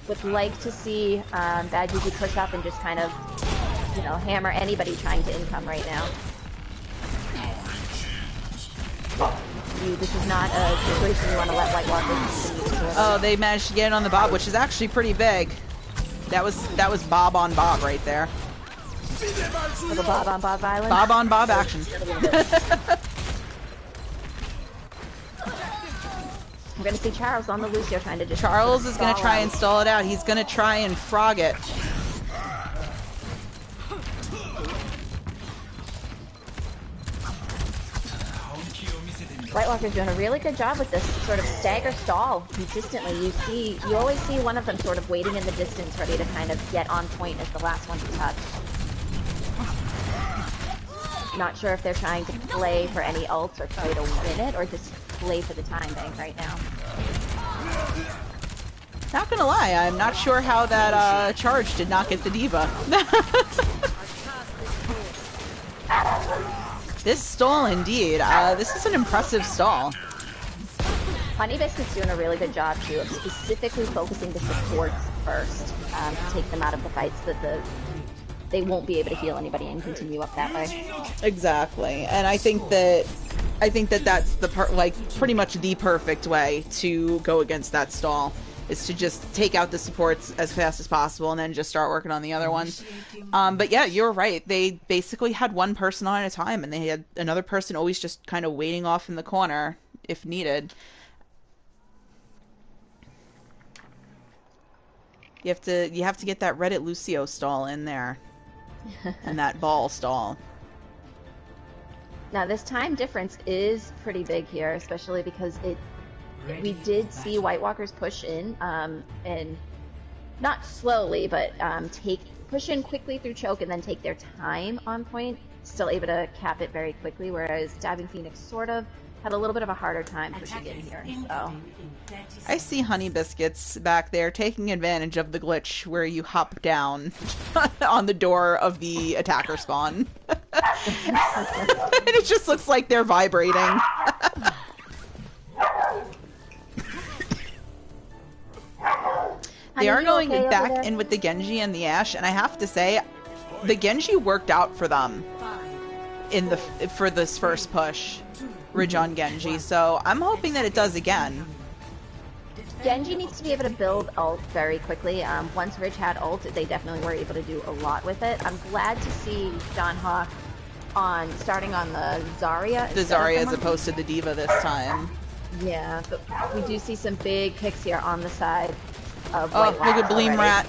Would like to see Bad Juju push up and just kind of, hammer anybody trying to income right now. This is not a situation you want to let White Walkers continue to. Oh, they managed to get it on the Bob, which is actually pretty big. That was Bob on Bob right there. Little Bob on Bob violence. Bob on Bob action. We're going to see Charles on the loose here trying to just... Charles is going to try and stall it out. He's going to try and frog it. White Walker's doing a really good job with this sort of stagger stall consistently. You always see one of them sort of waiting in the distance, ready to kind of get on point as the last one to touch. Not sure if they're trying to play for any ults or try to win it, or just play for the time bank right now. Not gonna lie, I'm not sure how that charge did not get the diva. This stall indeed. This is an impressive stall. Honey Biscuit's doing a really good job too of specifically focusing the supports first to take them out of the fights so that they won't be able to heal anybody and continue up that way. Exactly, and I think that that's the pretty much the perfect way to go against that stall, is to just take out the supports as fast as possible and then just start working on the other ones. But yeah, you're right. They basically had one person on at a time, and they had another person always just kind of waiting off in the corner if needed. You have to get that Reddit Lucio stall in there. And that ball stall. Now this time difference is pretty big here, especially because we did see White Walkers push in, and not slowly, but push in quickly through choke and then take their time on point, still able to cap it very quickly, whereas Diving Phoenix sort of had a little bit of a harder time pushing in here. So I see Honey Biscuits back there taking advantage of the glitch where you hop down on the door of the attacker spawn. And it just looks like they're vibrating. They are going back in with the Genji and the Ashe, and I have to say, the Genji worked out for them for this first push, Ridge on Genji, so I'm hoping that it does again. Genji needs to be able to build ult very quickly. Once Ridge had ult, they definitely were able to do a lot with it. I'm glad to see John Hawk starting on the Zarya. The Zarya as opposed to the D.Va this time. Yeah, but we do see some big picks here on the side of Oh, White look at Bleem already. Rat.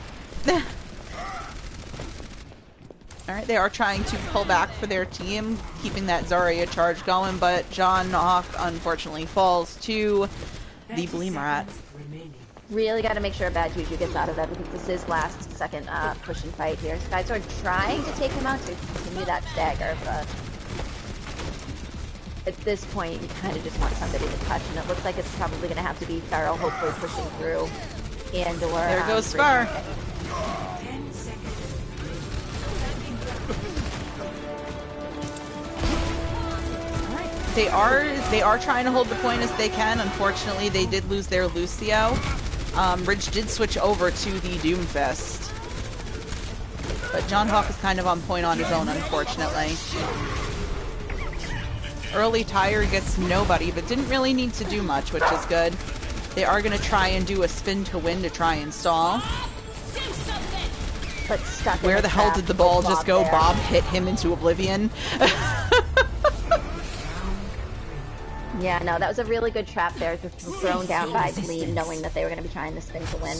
Alright, they are trying to pull back for their team, keeping that Zarya charge going, but John Hawk unfortunately falls to the Bleem Rat. Really got to make sure Bad Juju gets out of that, because this is last second push and fight here. So guys are trying to take him out to continue that stagger, but at this point you kind of just want somebody to touch, and it looks like it's probably going to have to be Feral, hopefully pushing through, and or there goes Spar. They are trying to hold the point as they can. Unfortunately, they did lose their Lucio. Ridge did switch over to the Doomfist. But John Hawk is kind of on point on his own, unfortunately. Early tire gets nobody, but didn't really need to do much, which is good. They are going to try and do a spin to win to try and stall. But stuck Where the hell did the ball just go? There. Bob hit him into oblivion. Yeah, no, that was a really good trap there, just thrown down by Bleem, knowing that they were going to be trying to spin to win.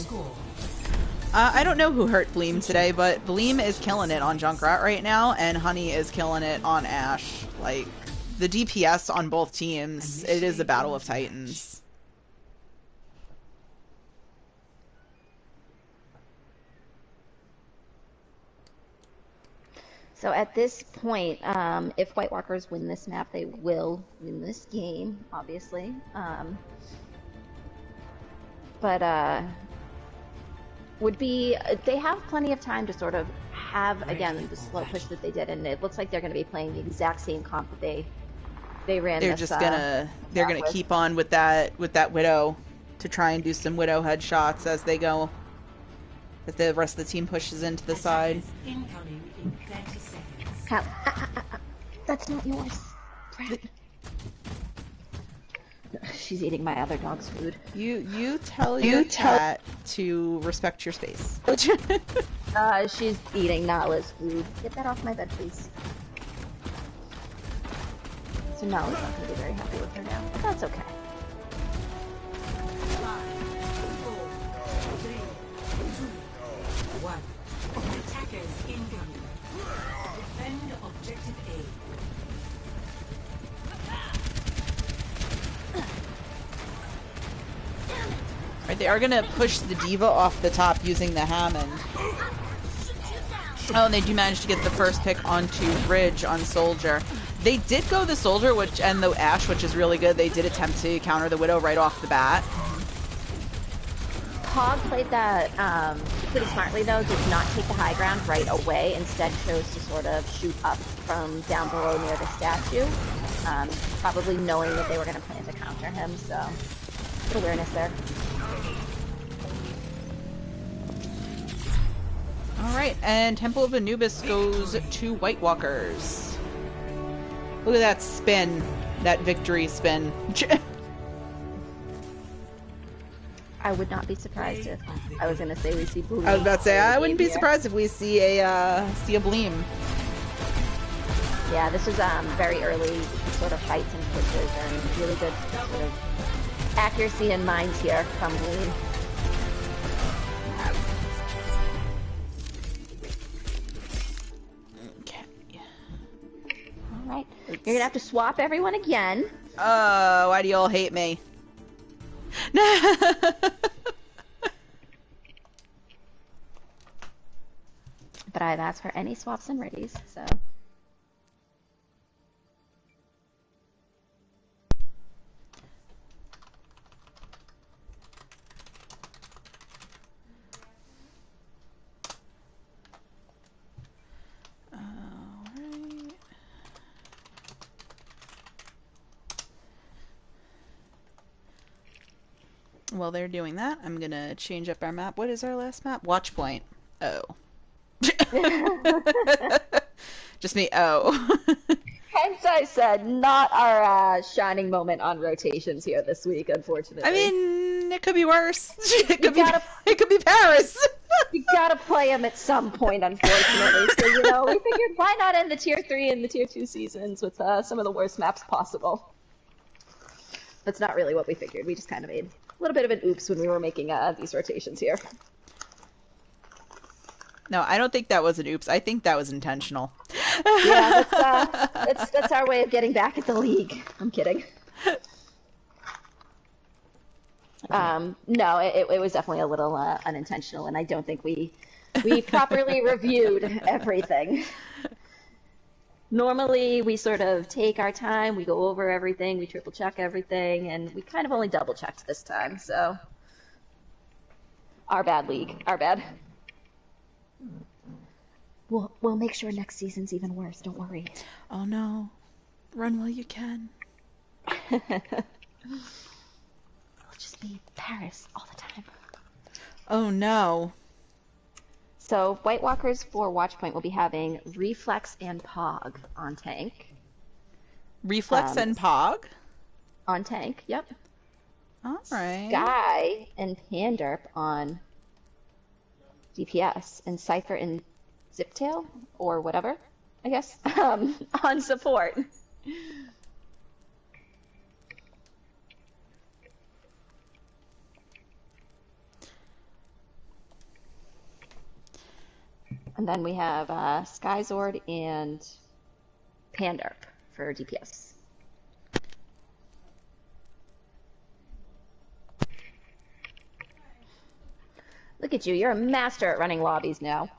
I don't know who hurt Bleem today, but Bleem is killing it on Junkrat right now, and Honey is killing it on Ashe. Like, the DPS on both teams, it is a battle of titans. So at this point, if White Walkers win this map, they will win this game, obviously. They have plenty of time to sort of have, again, the slow push that they did, and it looks like they're going to be playing the exact same comp that they ran. They're gonna keep on with that Widow to try and do some Widow headshots as they go, as the rest of the team pushes into the side. That's not yours. Brad. She's eating my other dog's food. You tell your cat to respect your space. She's eating Nala's food. Get that off my bed, please. So Nala's not going to be very happy with her now, but that's okay. 5, 4, 3, 2, 1. Attackers incoming. Defend objective A. Right, they are gonna push the D.Va off the top using the Hammond. Oh, and they do manage to get the first pick onto Ridge on Soldier. They did go the Soldier and the Ashe, which is really good. They did attempt to counter the Widow right off the bat. Pog played that pretty smartly, though. Did not take the high ground right away. Instead chose to sort of shoot up from down below near the statue. Probably knowing that they were going to plan to counter him, so good awareness there. Alright, and Temple of Anubis goes to White Walkers. Look at that spin. That victory spin. I would not be surprised if I was going to say we see Bleem. I was about to say, I wouldn't be surprised if we see a Bleem. Yeah, this was very early sort of fights and pushes, and really good sort of accuracy and minds here from Bleem. Okay. Alright. You're gonna have to swap everyone again. Why do you all hate me? But I've asked for any swaps and readies, so. Alright. While they're doing that, I'm gonna change up our map. What is our last map? Watch point. Oh. Just me. Oh. Hence I said, not our shining moment on rotations here this week, unfortunately. I mean, it could be worse. It could gotta- be. It could be Paris. You gotta play them at some point, unfortunately. So, you know, we figured why not end the tier 3 and the tier 2 seasons with some of the worst maps possible. That's not really what we figured. We just kind of made a little bit of an oops when we were making these rotations here. No, I don't think that was an oops. I think that was intentional. Yeah, that's our way of getting back at the league. I'm kidding. No, it was definitely a little unintentional, and I don't think we properly reviewed everything. Normally, we sort of take our time, we go over everything, we triple check everything, and we kind of only double checked this time, so. Our bad, league. Our bad. We'll make sure next season's even worse, don't worry. Oh no. Run while you can. It'll just be Paris all the time. Oh no. So, White Walkers for Watchpoint will be having Reflex and Pog on tank. Reflex and Pog? On tank, yep. Alright. Sky and Panderp on DPS, and Cypher and Ziptail, or whatever, I guess, on support. And then we have Skyzord and Panderp for DPS. Look at you, you're a master at running lobbies now.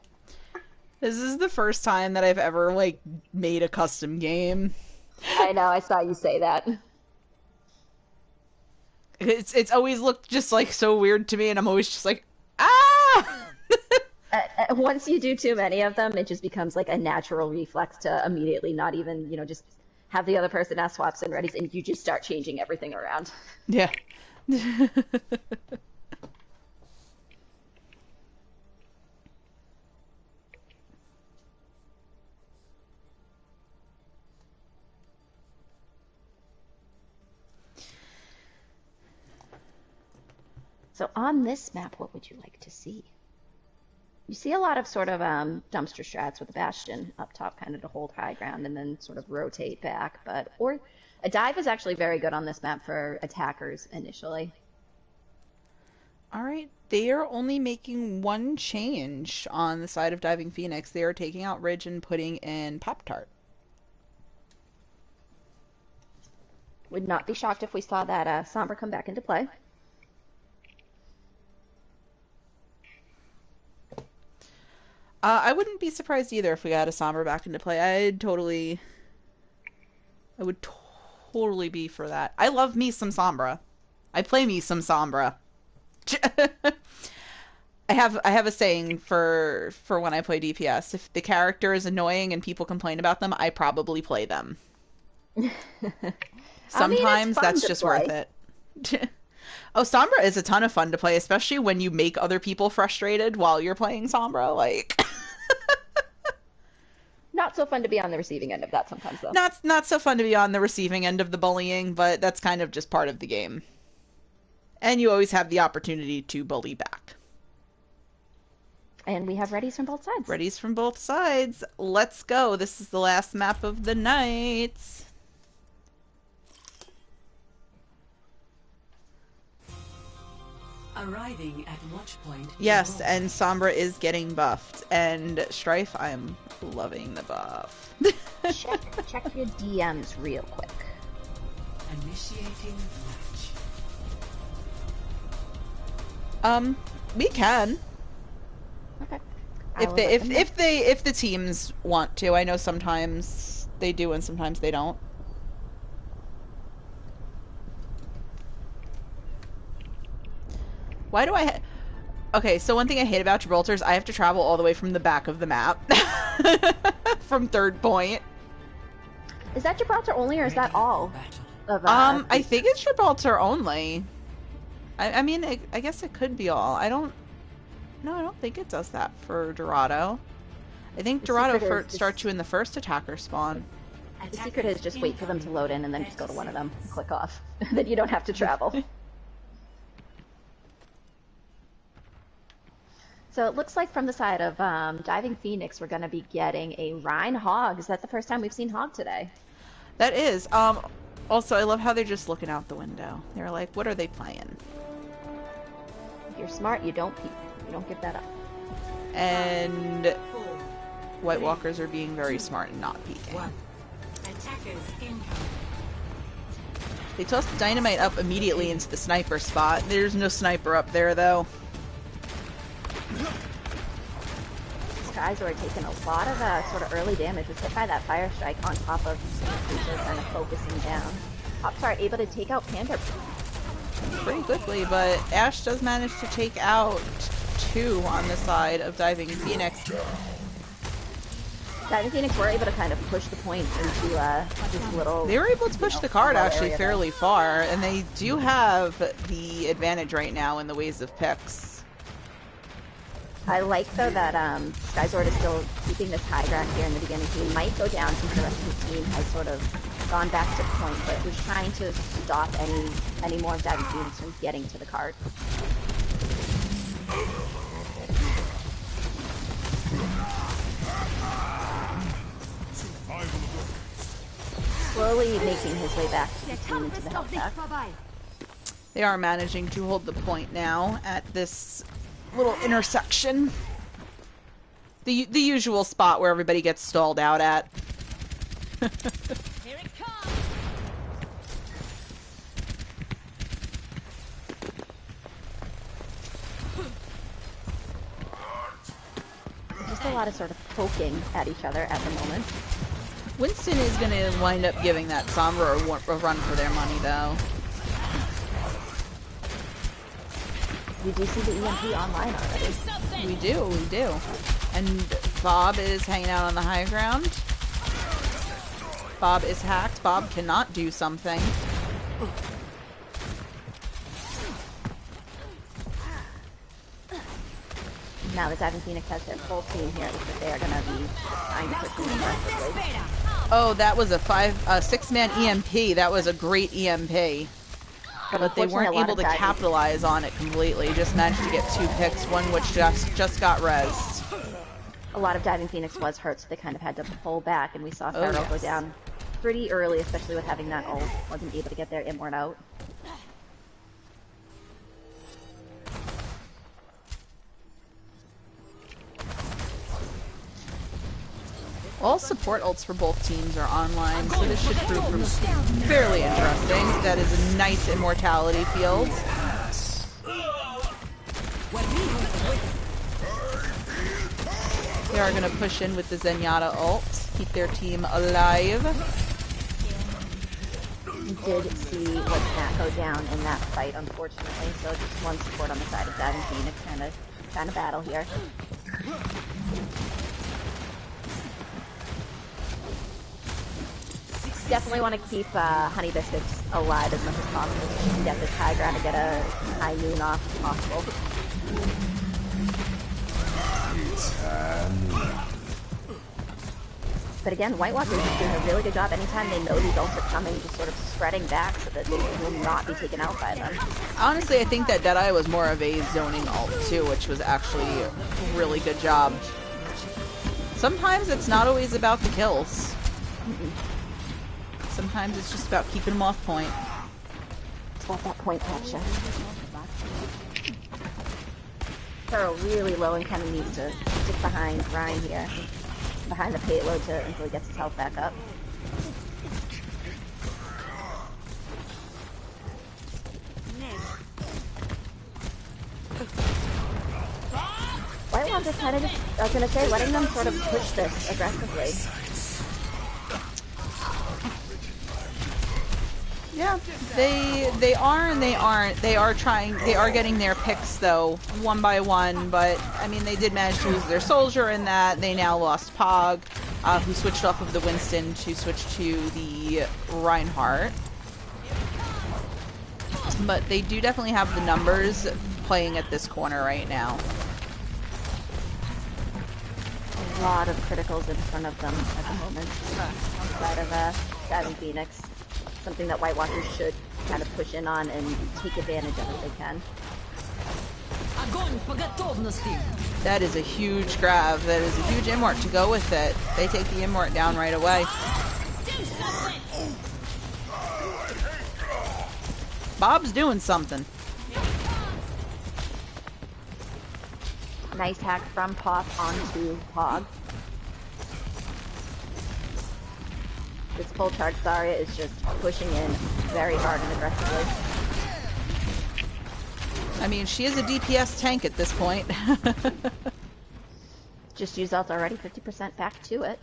This is the first time that I've ever, like, made a custom game. I know, I saw you say that. It's always looked just, like, so weird to me, and I'm always just like, ah! Once you do too many of them, it just becomes like a natural reflex to immediately not even, you know, just have the other person ask swaps and readies, and you just start changing everything around. Yeah. So on this map, what would you like to see? You see a lot of sort of dumpster strats with a bastion up top kind of to hold high ground and then sort of rotate back, or a dive is actually very good on this map for attackers initially. Alright, they are only making one change on the side of Diving Phoenix. They are taking out Ridge and putting in Pop-Tart. Would not be shocked if we saw that Sombra come back into play. I wouldn't be surprised either if we got a Sombra back into play. I would totally be for that. I love me some Sombra. I play me some Sombra. I have a saying for when I play DPS. If the character is annoying and people complain about them, I probably play them. Sometimes that's just worth it. Oh, Sombra is a ton of fun to play, especially when you make other people frustrated while you're playing Sombra. Like, not so fun to be on the receiving end of that sometimes, though. Not so fun to be on the receiving end of the bullying, but that's kind of just part of the game. And you always have the opportunity to bully back. And we have readies from both sides. Readies from both sides. Let's go. This is the last map of the night. Arriving at Watchpoint. Yes, and Sombra is getting buffed. And Strife, I'm loving the buff. Check your DMs real quick. Initiating match. We can. Okay. If the teams want to. I know sometimes they do and sometimes they don't. Why do I Okay, so one thing I hate about Gibraltar is I have to travel all the way from the back of the map. From third point. Is that Gibraltar only, or is that all of I think it's Gibraltar only. I mean, I guess it could be all. I don't think it does that for Dorado. I think Dorado starts you in the first attacker spawn. The secret is just wait for them to load in and then just go to one of them and click off. Then you don't have to travel. So it looks like from the side of Diving Phoenix, we're going to be getting a Rhine Hog. Is that the first time we've seen Hog today? That is. Also, I love how they're just looking out the window. They're like, what are they playing? If you're smart, you don't peek. You don't give that up. And White Walkers are being very smart and not peeking. They tossed dynamite up immediately into the sniper spot. There's no sniper up there, though. These guys are taking a lot of sort of early damage. Was hit by that fire strike on top of Caesar kind of focusing down. Pops are able to take out Panda pretty quickly, but Ash does manage to take out 2 on the side of Diving Phoenix. Diving Phoenix were able to kind of push the point into this little... They were able to push the card actually fairly far, and they do have the advantage right now in the ways of picks. I like, though, that Skyzord is still keeping this high ground here in the beginning. He might go down since the rest of the team has sort of gone back to point, but was trying to stop any more of Diving Phoenix from getting to the card. Slowly making his way back to the team into the health pack. They are managing to hold the point now at this little intersection. The usual spot where everybody gets stalled out at. Here it comes. Just a lot of sort of poking at each other at the moment. Winston is going to wind up giving that Sombra a run for their money, though. We do see the EMP online already. We do. And Bob is hanging out on the high ground. Bob is hacked. Bob cannot do something. Now the Diving Phoenix has their full team here, because they are going to be trying to push them aggressively. Oh, that was a 6-man EMP. That was a great EMP. But they weren't able to capitalize on it completely. Just managed to get 2 picks, one which just got rezzed. A lot of Diving Phoenix was hurt, so they kind of had to pull back, and we saw Pharaoh go down pretty early, especially with having that ult. Wasn't able to get their Immort out. All support ults for both teams are online, so this should prove fairly interesting. That is a nice immortality field. They are going to push in with the Zenyatta ult, keep their team alive. We did see Whatnat go down in that fight, unfortunately, so just one support on the side of Diving Phoenix, kind of battle here. Definitely want to keep Honey Biscuits alive as much as possible so we can get this high ground and get a high noon off if possible. But again, White Walkers is doing a really good job anytime they know these ults are coming, just sort of spreading back so that they will not be taken out by them. Honestly, I think that Deadeye was more of a zoning ult too, which was actually a really good job. Sometimes it's not always about the kills. Sometimes it's just about keeping them off point. It's about that point action. Pharaoh really low and kind of needs to stick behind Ryan here. behind the payload until he gets his health back up. White Walker's kind of just, I was going to say, letting them sort of push this aggressively. Yeah, they are and they aren't. They are trying. They are getting their picks though, one by one. But I mean, they did manage to lose their soldier in that. They now lost Pog, who switched off of the Winston to switch to the Reinhardt. But they do definitely have the numbers playing at this corner right now. A lot of criticals in front of them at the moment, outside of Diving Phoenix. Something that White Walkers should kind of push in on and take advantage of if they can. That is a huge grab. That is a huge immort to go with it. They take the immort down right away. Bob's doing something. Nice hack from Pop onto Pog. This full charge Zarya is just pushing in very hard and aggressively. I mean, she is a DPS tank at this point. Just used ult already, 50% back to it.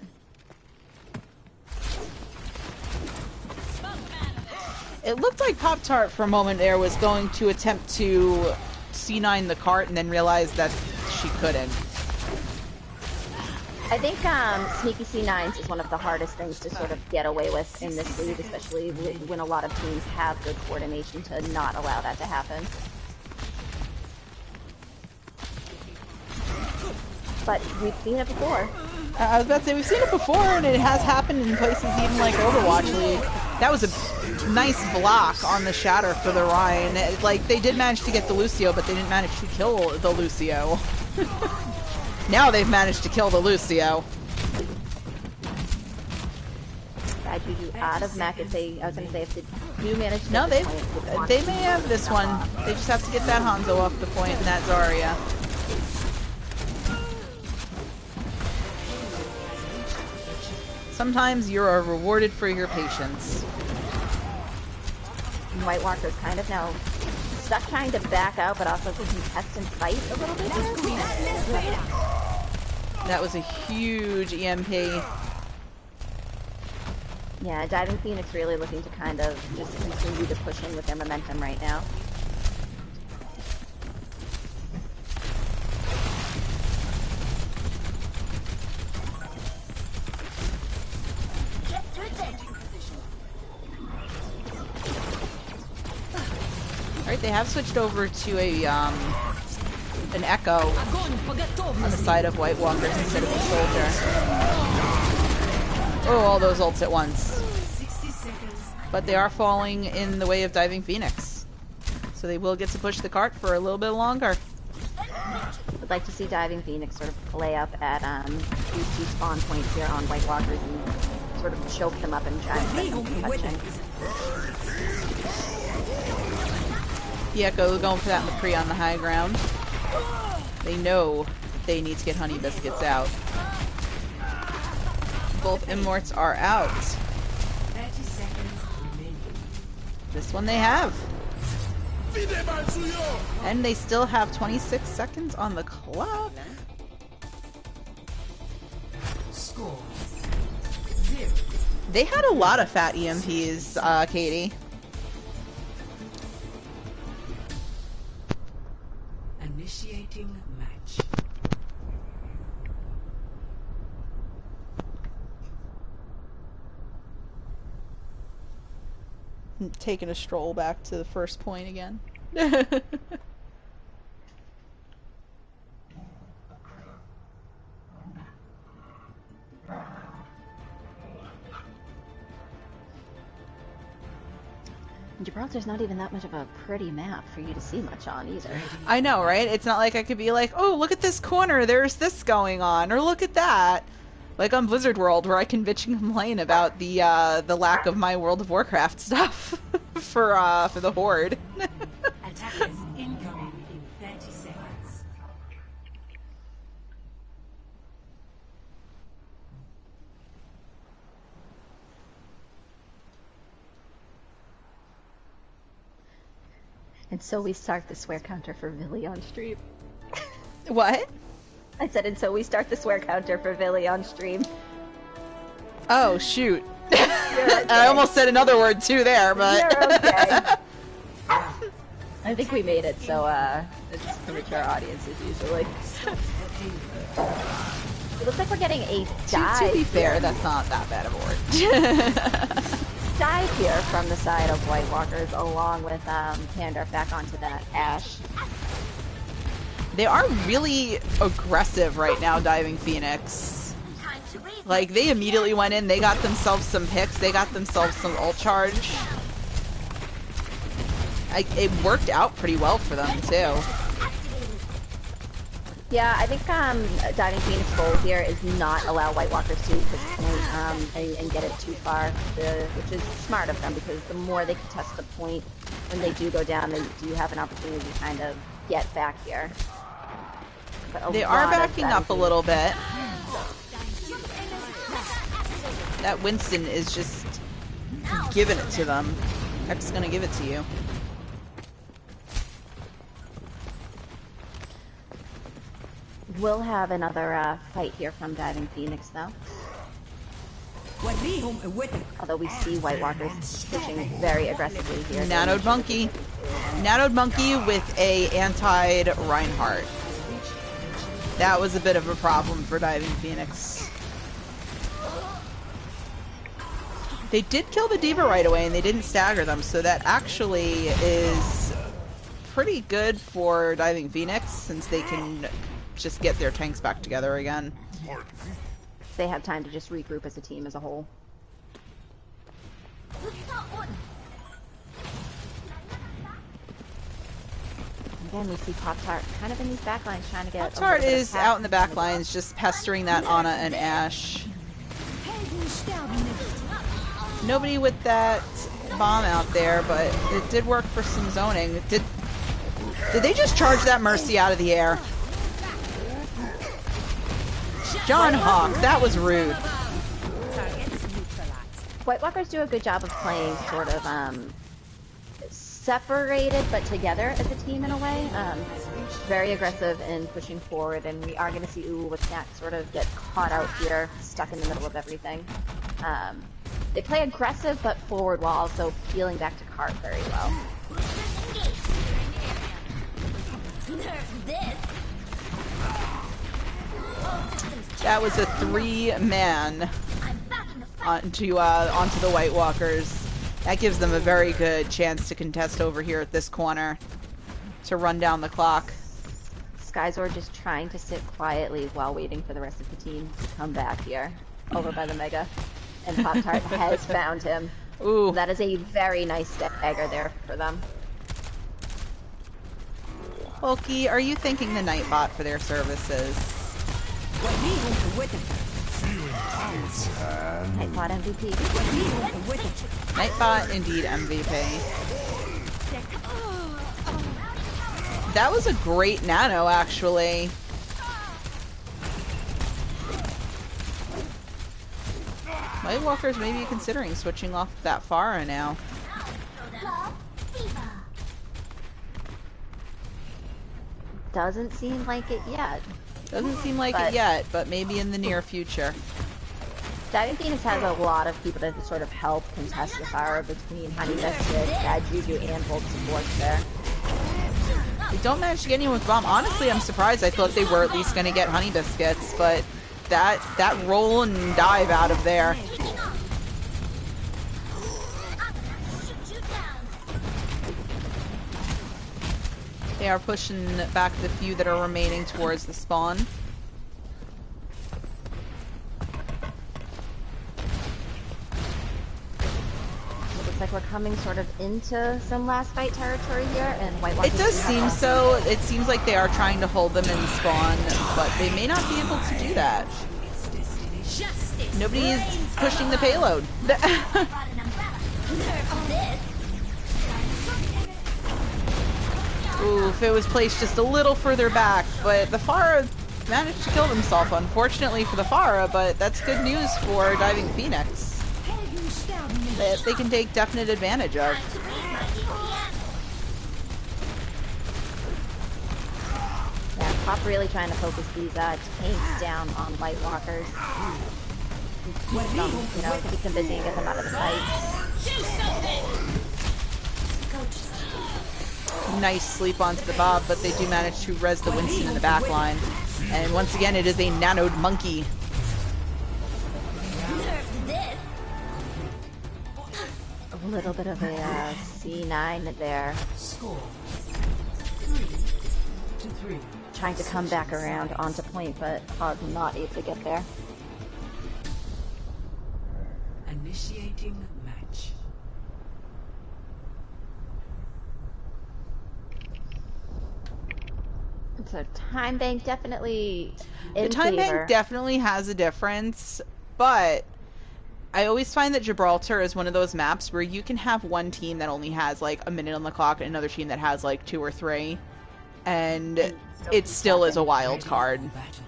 It looked like Pop-Tart for a moment there was going to attempt to C9 the cart and then realized that she couldn't. I think sneaky C9s is one of the hardest things to sort of get away with in this league, especially when a lot of teams have good coordination to not allow that to happen. But we've seen it before. I was about to say, we've seen it before, and it has happened in places even like Overwatch League. That was a nice block on the Shatter for the Rhine. Like, they did manage to get the Lucio, but they didn't manage to kill the Lucio. Now they've managed to kill the Lucio. Bad Juju out of mech if they, I was going to say, if they do manage to No, get the point, they may have this one. They just have to get that Hanzo off the point and that Zarya. Sometimes you are rewarded for your patience. And White Walker's kind of now stuck trying to back out, but also contest and fight a little bit better. That was a huge EMP. Yeah, Diving Phoenix really looking to kind of just continue to push in with their momentum right now. Alright, they have switched over to a an Echo on the side of White Walkers instead of the Soldier. Oh, all those ults at once. But they are falling in the way of Diving Phoenix. So they will get to push the cart for a little bit longer. Would like to see Diving Phoenix sort of play up at these two spawn points here on White Walkers and sort of choke them up and try and get some protection. The Echo going for that McCree on the high ground. They know they need to get Honey Biscuits out. Both immorts are out. This one they have. And they still have 26 seconds on the clock. They had a lot of fat EMPs, Katie. Initiating match. I'm taking a stroll back to the first point again. Gibraltar's not even that much of a pretty map for you to see much on either. I know, right? It's not like I could be like, oh, look at this corner, there's this going on, or look at that. Like on Blizzard World, where I can bitch and complain about the lack of my World of Warcraft stuff for the Horde. Attackers incoming in 30 seconds. And so we start the swear counter for Villy on stream. What? I said, and so we start the swear counter for Villy on stream. Oh, shoot. Okay. I almost said another word too there, but... You're okay. I think we made it, so it's for mature audiences usually. It looks like we're getting a dive. To be fair, that's not that bad of a word. Dive here from the side of White Walkers, along with Pandar back onto that Ash. They are really aggressive right now, Diving Phoenix. Like, they immediately went in, they got themselves some picks, they got themselves some ult charge. It worked out pretty well for them, too. Yeah, I think Diving Phoenix goal here is not allow White Walkers to push point and get it too far, which is smart of them, because the more they contest the point, when they do go down, they do have an opportunity to kind of get back here. They are backing up a little bit. That Winston is just giving it to them. X is gonna give it to you. We'll have another fight here from Diving Phoenix, though. Although we see White Walkers pushing very aggressively here. Nanoed Monkey. Nanoed Monkey with a anti Reinhardt. That was a bit of a problem for Diving Phoenix. They did kill the D.Va right away and they didn't stagger them, so that actually is pretty good for Diving Phoenix, since they can just get their tanks back together again. They have time to just regroup as a team as a whole. Again, we see Pop-Tart kind of in these backlines trying to get Pop-Tart is out in the backlines, just pestering that Ana and Ashe. Nobody with that bomb out there, but it did work for some zoning. Did they just charge that Mercy out of the air? John Hawk, that was rude. White Walkers do a good job of playing sort of separated but together as a team in a way. Very aggressive in pushing forward, and we are going to see OwO with Snack sort of get caught out here, stuck in the middle of everything. They play aggressive but forward while also peeling back to cart very well. That was a 3-man onto the White Walkers. That gives them a very good chance to contest over here at this corner to run down the clock. Skyzor just trying to sit quietly while waiting for the rest of the team to come back here, over by the Mega. And Pop-Tart has found him. Ooh. That is a very nice stagger there for them. Bulky, are you thanking the Nightbot for their services? Nightbot MVP. Nightbot, indeed MVP. That was a great nano, actually. White Walkers may be considering switching off that Pharah now. Doesn't seem like it yet. Doesn't seem like it yet, but maybe in the near future. Diving Phoenix has a lot of people to sort of help contest the fire between Honey Biscuit, Bad Juju, and Volt supports there. They don't manage to get anyone with bomb. Honestly, I'm surprised. I thought they were at least going to get Honey Biscuits, but that roll and dive out of there. They are pushing back the few that are remaining towards the spawn. It looks like we're coming sort of into some last fight territory here, and White Walkers. It does seem so. It seems like they are trying to hold them in spawn, but they may not be able to do that. Nobody is pushing the payload. Ooh, if it was placed just a little further back, but the Pharah managed to kill himself, unfortunately for the Pharah, but that's good news for Diving Phoenix. That they can take definite advantage of. Pop really trying to focus these tanks down on White Walkers. Keep them busy and get them out of the fight. Nice sleep onto the Bob, but they do manage to res the Winston in the back line. And once again, it is a nanoed monkey. A little bit of a C9 there. Score 3-3. Trying to come back around onto point, but Hog not able to get there. Initiating match. So time bank definitely in The time favor. bank definitely has a difference, but I always find that Gibraltar is one of those maps where you can have one team that only has like a minute on the clock and another team that has like 2 or 3, and it still is a wild card. Battle.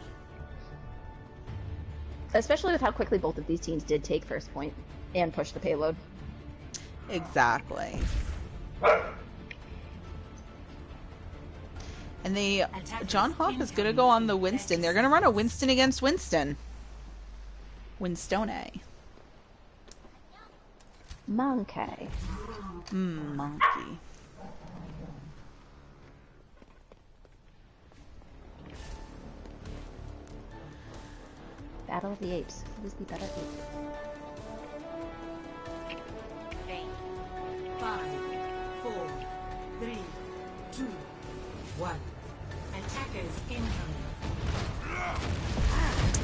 Especially with how quickly both of these teams did take first point and push the payload. Exactly. And John Hawk is gonna go on the Winston. They're gonna run a Winston against Winston. Winstone. Monkey. Monkey. Battle of the Apes. Who's the better ape? 5, 4, 3, 2, 1. Attackers incoming.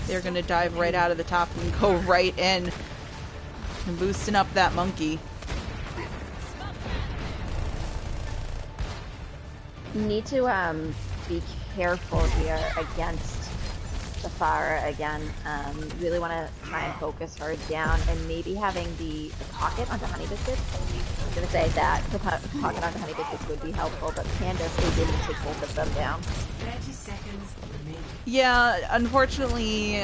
They're gonna dive right out of the top and go right in. And boosting up that monkey. You need to be careful here against the Farah again. Really want to try and focus her down, and maybe having the pocket onto Honey Biscuits. I was going to say that the pocket onto Honey Biscuits would be helpful, but Candace is able to take both of them down. 30 seconds remaining. Yeah, unfortunately,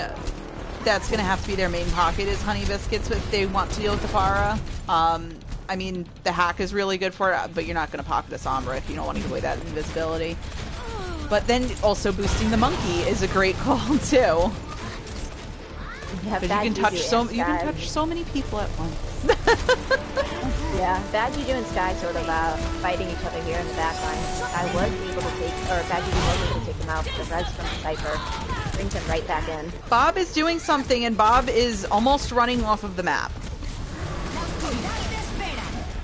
that's gonna have to be their main pocket is Honey Biscuits if they want to deal with the Farah. I mean, the hack is really good for it, but you're not gonna pocket a Sombra if you don't want to give away that invisibility. But then also boosting the monkey is a great call too. Because you can touch so many people at once. Yeah, Bad Juju and Sky sort of fighting each other here in the back line. I was able to take, or Bad Juju was able to take them out, but the res from Cypher brings him right back in. Bob is doing something, and Bob is almost running off of the map.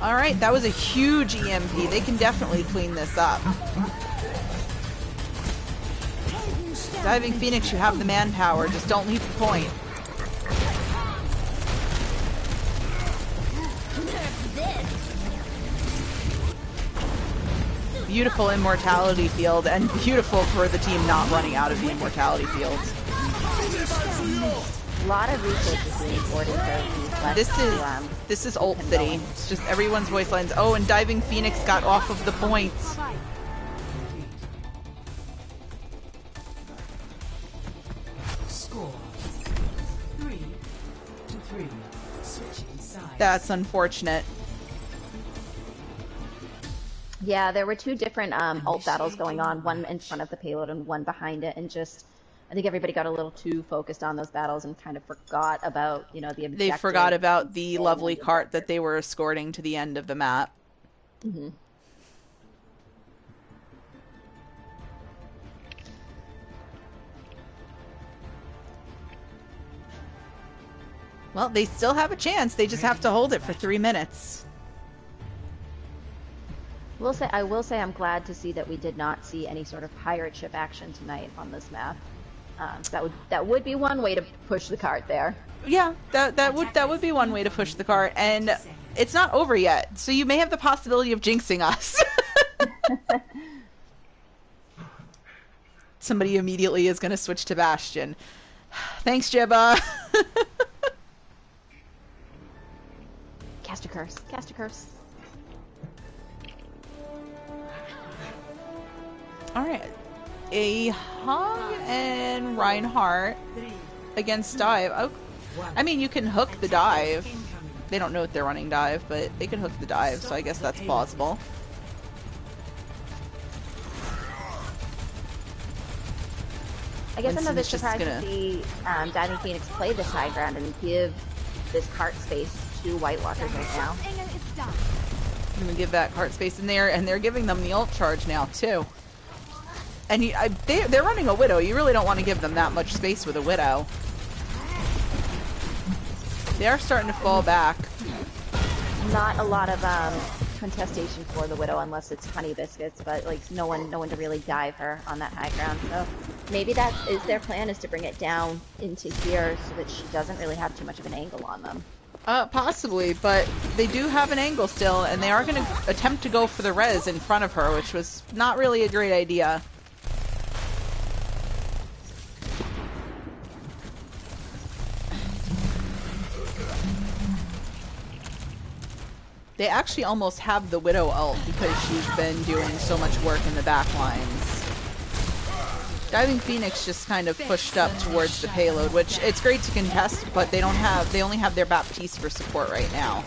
Alright, that was a huge EMP. They can definitely clean this up. Diving Phoenix, you have the manpower. Just don't leave the point. Beautiful immortality field, and beautiful for the team not running out of the immortality field. A lot of resources being poured into these This is ult city. It's just everyone's voice lines. Oh, and Diving Phoenix got off of the points. Score 3-3. Switching sides. That's unfortunate. Yeah, there were two different ult battles going on, one in front of the payload and one behind it, and just I think everybody got a little too focused on those battles and kind of forgot about, the objective. They forgot about the lovely cart that they were escorting to the end of the map. Mm-hmm. Well, they still have a chance. They just have to hold it for 3 minutes. I will say I'm glad to see that we did not see any sort of pirate ship action tonight on this map. That would be one way to push the cart there. Yeah, that would be one way to push the cart, and it's not over yet, so you may have the possibility of jinxing us. Somebody immediately is going to switch to Bastion. Thanks, Jibba. Cast a curse. Cast a curse. Alright. A Hog and Reinhardt against Dive. Oh, I mean, you can hook the dive. They don't know if they're running dive, but they can hook the dive, so I guess that's plausible. I guess I'm a Winston bit is just surprised to gonna... see Diving Phoenix play this high ground and give this cart space to White Walkers right now. I'm gonna give that cart space in there, and they're giving them the ult charge now, too. And they're running a Widow. You really don't want to give them that much space with a Widow. They are starting to fall back. Not a lot of contestation for the Widow unless it's Honey Biscuits, but like no one to really dive her on that high ground. So maybe that is their plan, is to bring it down into here so that she doesn't really have too much of an angle on them. Possibly, but they do have an angle still, and they are going to attempt to go for the res in front of her, which was not really a great idea. They actually almost have the Widow ult because she's been doing so much work in the back lines. Diving Phoenix just kind of pushed up towards the payload, which it's great to contest, but they only have their Baptiste for support right now.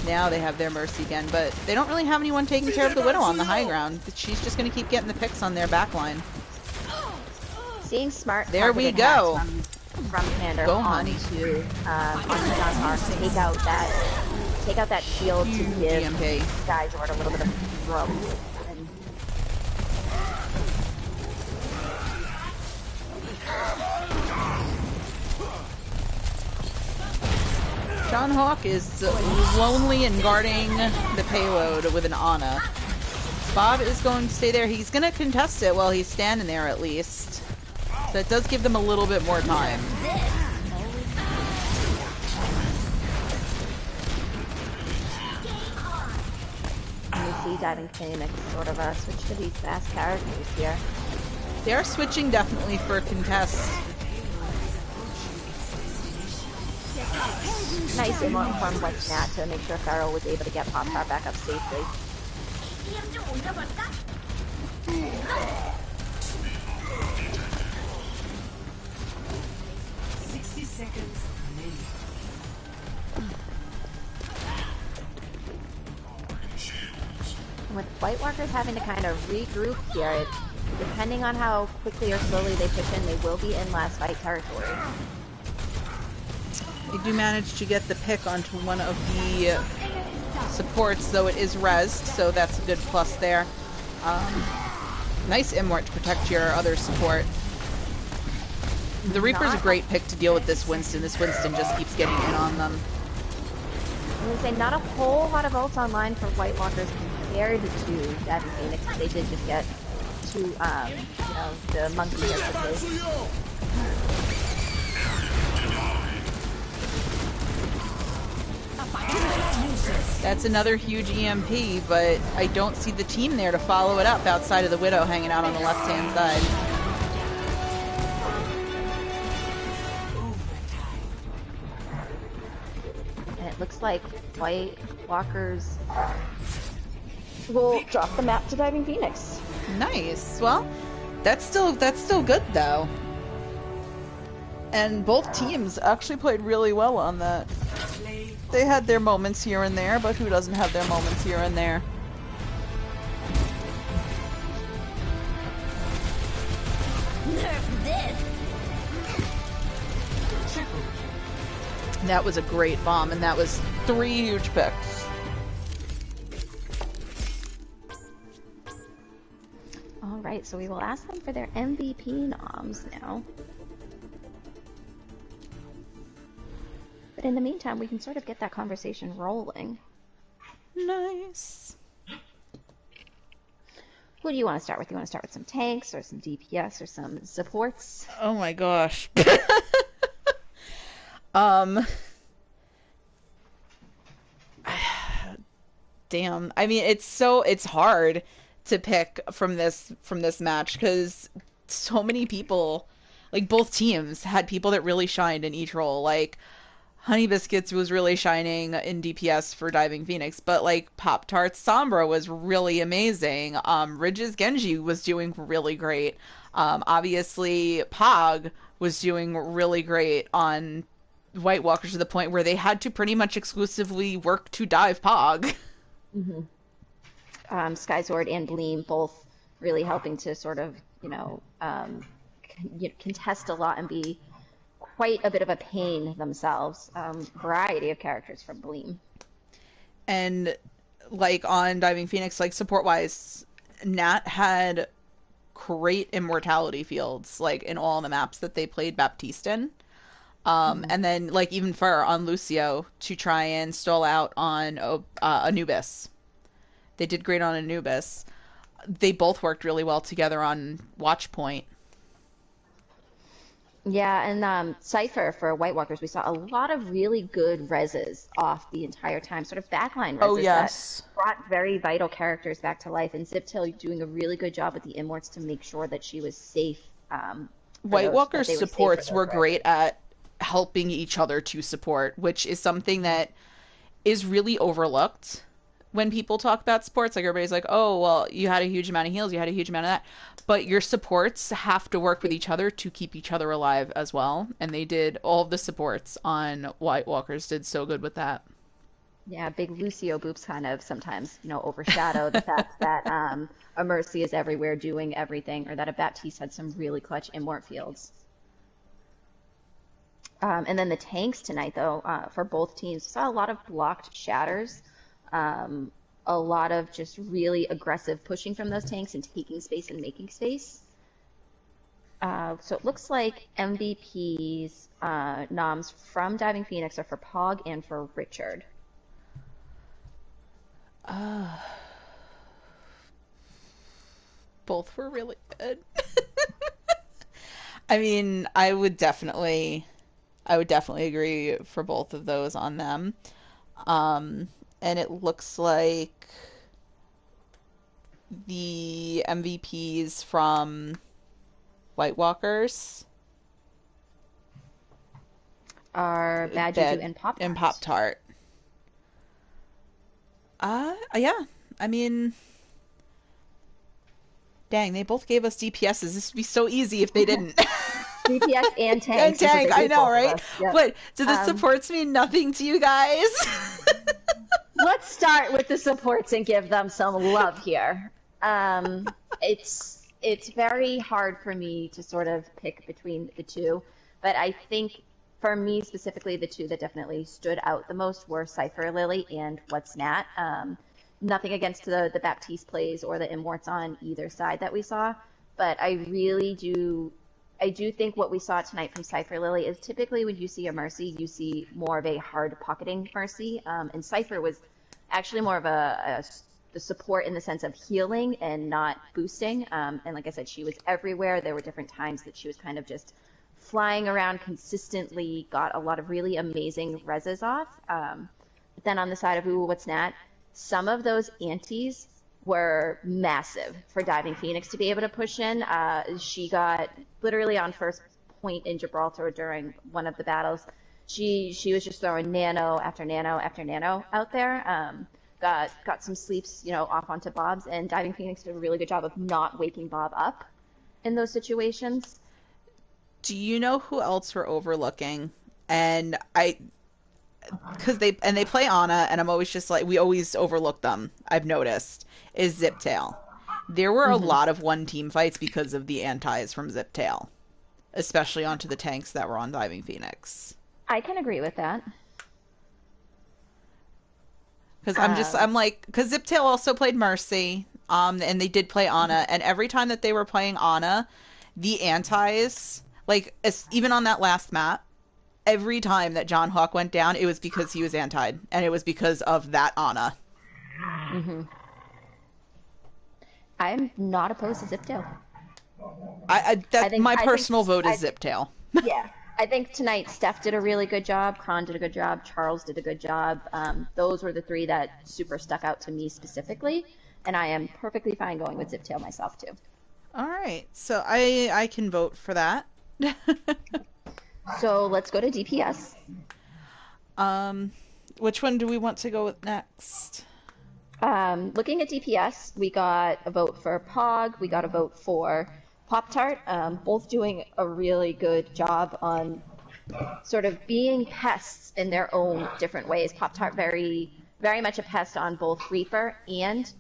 Now they have their Mercy again, but they don't really have anyone taking care of the Widow on the high ground. She's just going to keep getting the picks on their back line. Seeing smart, there we go. From Commander go, on honey. To take out that shield to give GMP. Skyward a little bit of room. And John Hawk is lonely and guarding the payload with an Ana. Bob is going to stay there. He's going to contest it while he's standing there at least. So it does give them a little bit more time. we see Diving Phoenix sort of switch to these fast characters here. They are switching definitely for contests. Nice emote from What's Nat to make sure Farrell was able to get Pop-Tart back up safely. 60 seconds remaining. With White Walkers having to kind of regroup here, depending on how quickly or slowly they push in, they will be in last fight territory. They do manage to get the pick onto one of the supports, though it is rezzed, so that's a good plus there. Nice Immort to protect your other support. The Reaper's a great pick to deal with this Winston. This Winston just keeps getting in on them. I'm going to say not a whole lot of ults online for White Walkers compared to Diving Phoenix. They did just get to, you know, the monkey here quickly. That's another huge EMP, but I don't see the team there to follow it up outside of the Widow hanging out on the left-hand side. And it looks like White Walkers will drop the map to Diving Phoenix. Nice. Well, that's still good though. And both teams actually played really well on that. They had their moments here and there, but who doesn't have their moments here and there? That was a great bomb, and that was 3 huge picks. Alright, so we will ask them for their MVP noms now. But in the meantime, we can sort of get that conversation rolling. Nice. Who do you want to start with? You want to start with some tanks, or some DPS, or some supports? Oh my gosh. Damn. I mean, it's hard to pick from this match because so many people, like both teams had people that really shined in each role. Like Honey Biscuits was really shining in DPS for Diving Phoenix, but like Pop-Tart's Sombra was really amazing. Ridge's Genji was doing really great. Obviously Pog was doing really great on White Walkers to the point where they had to pretty much exclusively work to dive Pog. Mm-hmm. Skysword and Bleem both really helping to sort of, you know, contest a lot and be quite a bit of a pain themselves. Variety of characters from Bleem. And like on Diving Phoenix, like support wise, Nat had great immortality fields, like in all the maps that they played Baptiste in. And then like even Fur on Lucio to try and stall out on Anubis. They did great on Anubis. They both worked really well together on Watchpoint. Yeah, and Cypher for White Walkers, we saw a lot of really good reses off the entire time, sort of backline Oh, reses yes. that brought very vital characters back to life. And Ziptail doing a really good job with the Immorts to make sure that she was safe. White Walkers that they supports safe were for those great reses. at helping each other to support, which is something that is really overlooked when people talk about sports. Like everybody's like, oh, well, you had a huge amount of heals, you had a huge amount of that. But your supports have to work with each other to keep each other alive as well. And they did, all of the supports on White Walkers did so good with that. Yeah, big Lucio boops kind of sometimes, overshadow the fact that a Mercy is everywhere doing everything, or that a Baptiste had some really clutch Immort fields. And then the tanks tonight, though, for both teams, saw a lot of blocked shatters, a lot of just really aggressive pushing from those tanks and taking space and making space. So it looks like MVPs, noms from Diving Phoenix are for Pog and for Richard. Both were really good. I mean, I would definitely agree for both of those on them. And it looks like the MVPs from White Walkers, Are Bad Juju and Pop and Tarts. Pop Tart. Yeah. I mean, dang, they both gave us DPSs. This would be so easy if they didn't. DPS and And tanks is what tank, they I gave know, both of right? us. Yep. But do the Um, supports mean nothing to you guys? Let's start with the supports and give them some love here. It's very hard for me to sort of pick between the two, but I think for me specifically, the two that definitely stood out the most were Cypher Lily and What's Nat. Nothing against the Baptiste plays or the Immorts on either side that we saw, but I do think what we saw tonight from Cypher Lily is typically when you see a Mercy, you see more of a hard pocketing Mercy, and Cypher was actually more of the support in the sense of healing and not boosting. And like I said, she was everywhere. There were different times that she was kind of just flying around consistently, got a lot of really amazing reses off. But then on the side of OwO What's Nat, some of those antis were massive for Diving Phoenix to be able to push in. She got literally on first point in Gibraltar during one of the battles. She was just throwing nano after nano after nano out there. Got some sleeps, off onto Bob's, and Diving Phoenix did a really good job of not waking Bob up in those situations. Do you know who else we're overlooking? And because they play Ana, and I'm always just like, we always overlook them. I've noticed is Ziptail. There were a lot of one team fights because of the antis from Ziptail, especially onto the tanks that were on Diving Phoenix. I can agree with that. Because because Ziptail also played Mercy, and they did play Ana, and every time that they were playing Ana, the antis, even on that last map, every time that John Hawk went down, it was because he was antied, and it was because of that Ana. I'm not opposed to Ziptail. My personal vote is Ziptail. Yeah. I think tonight Steph did a really good job, Kron did a good job, Charles did a good job. Those were the three that super stuck out to me specifically, and I am perfectly fine going with Ziptail myself too. All right, so I can vote for that. So let's go to DPS. Which one do we want to go with next? Looking at DPS, we got a vote for Pog, we got a vote for Pop Tart, both doing a really good job on sort of being pests in their own different ways. Pop Tart very, very much a pest on both Reaper and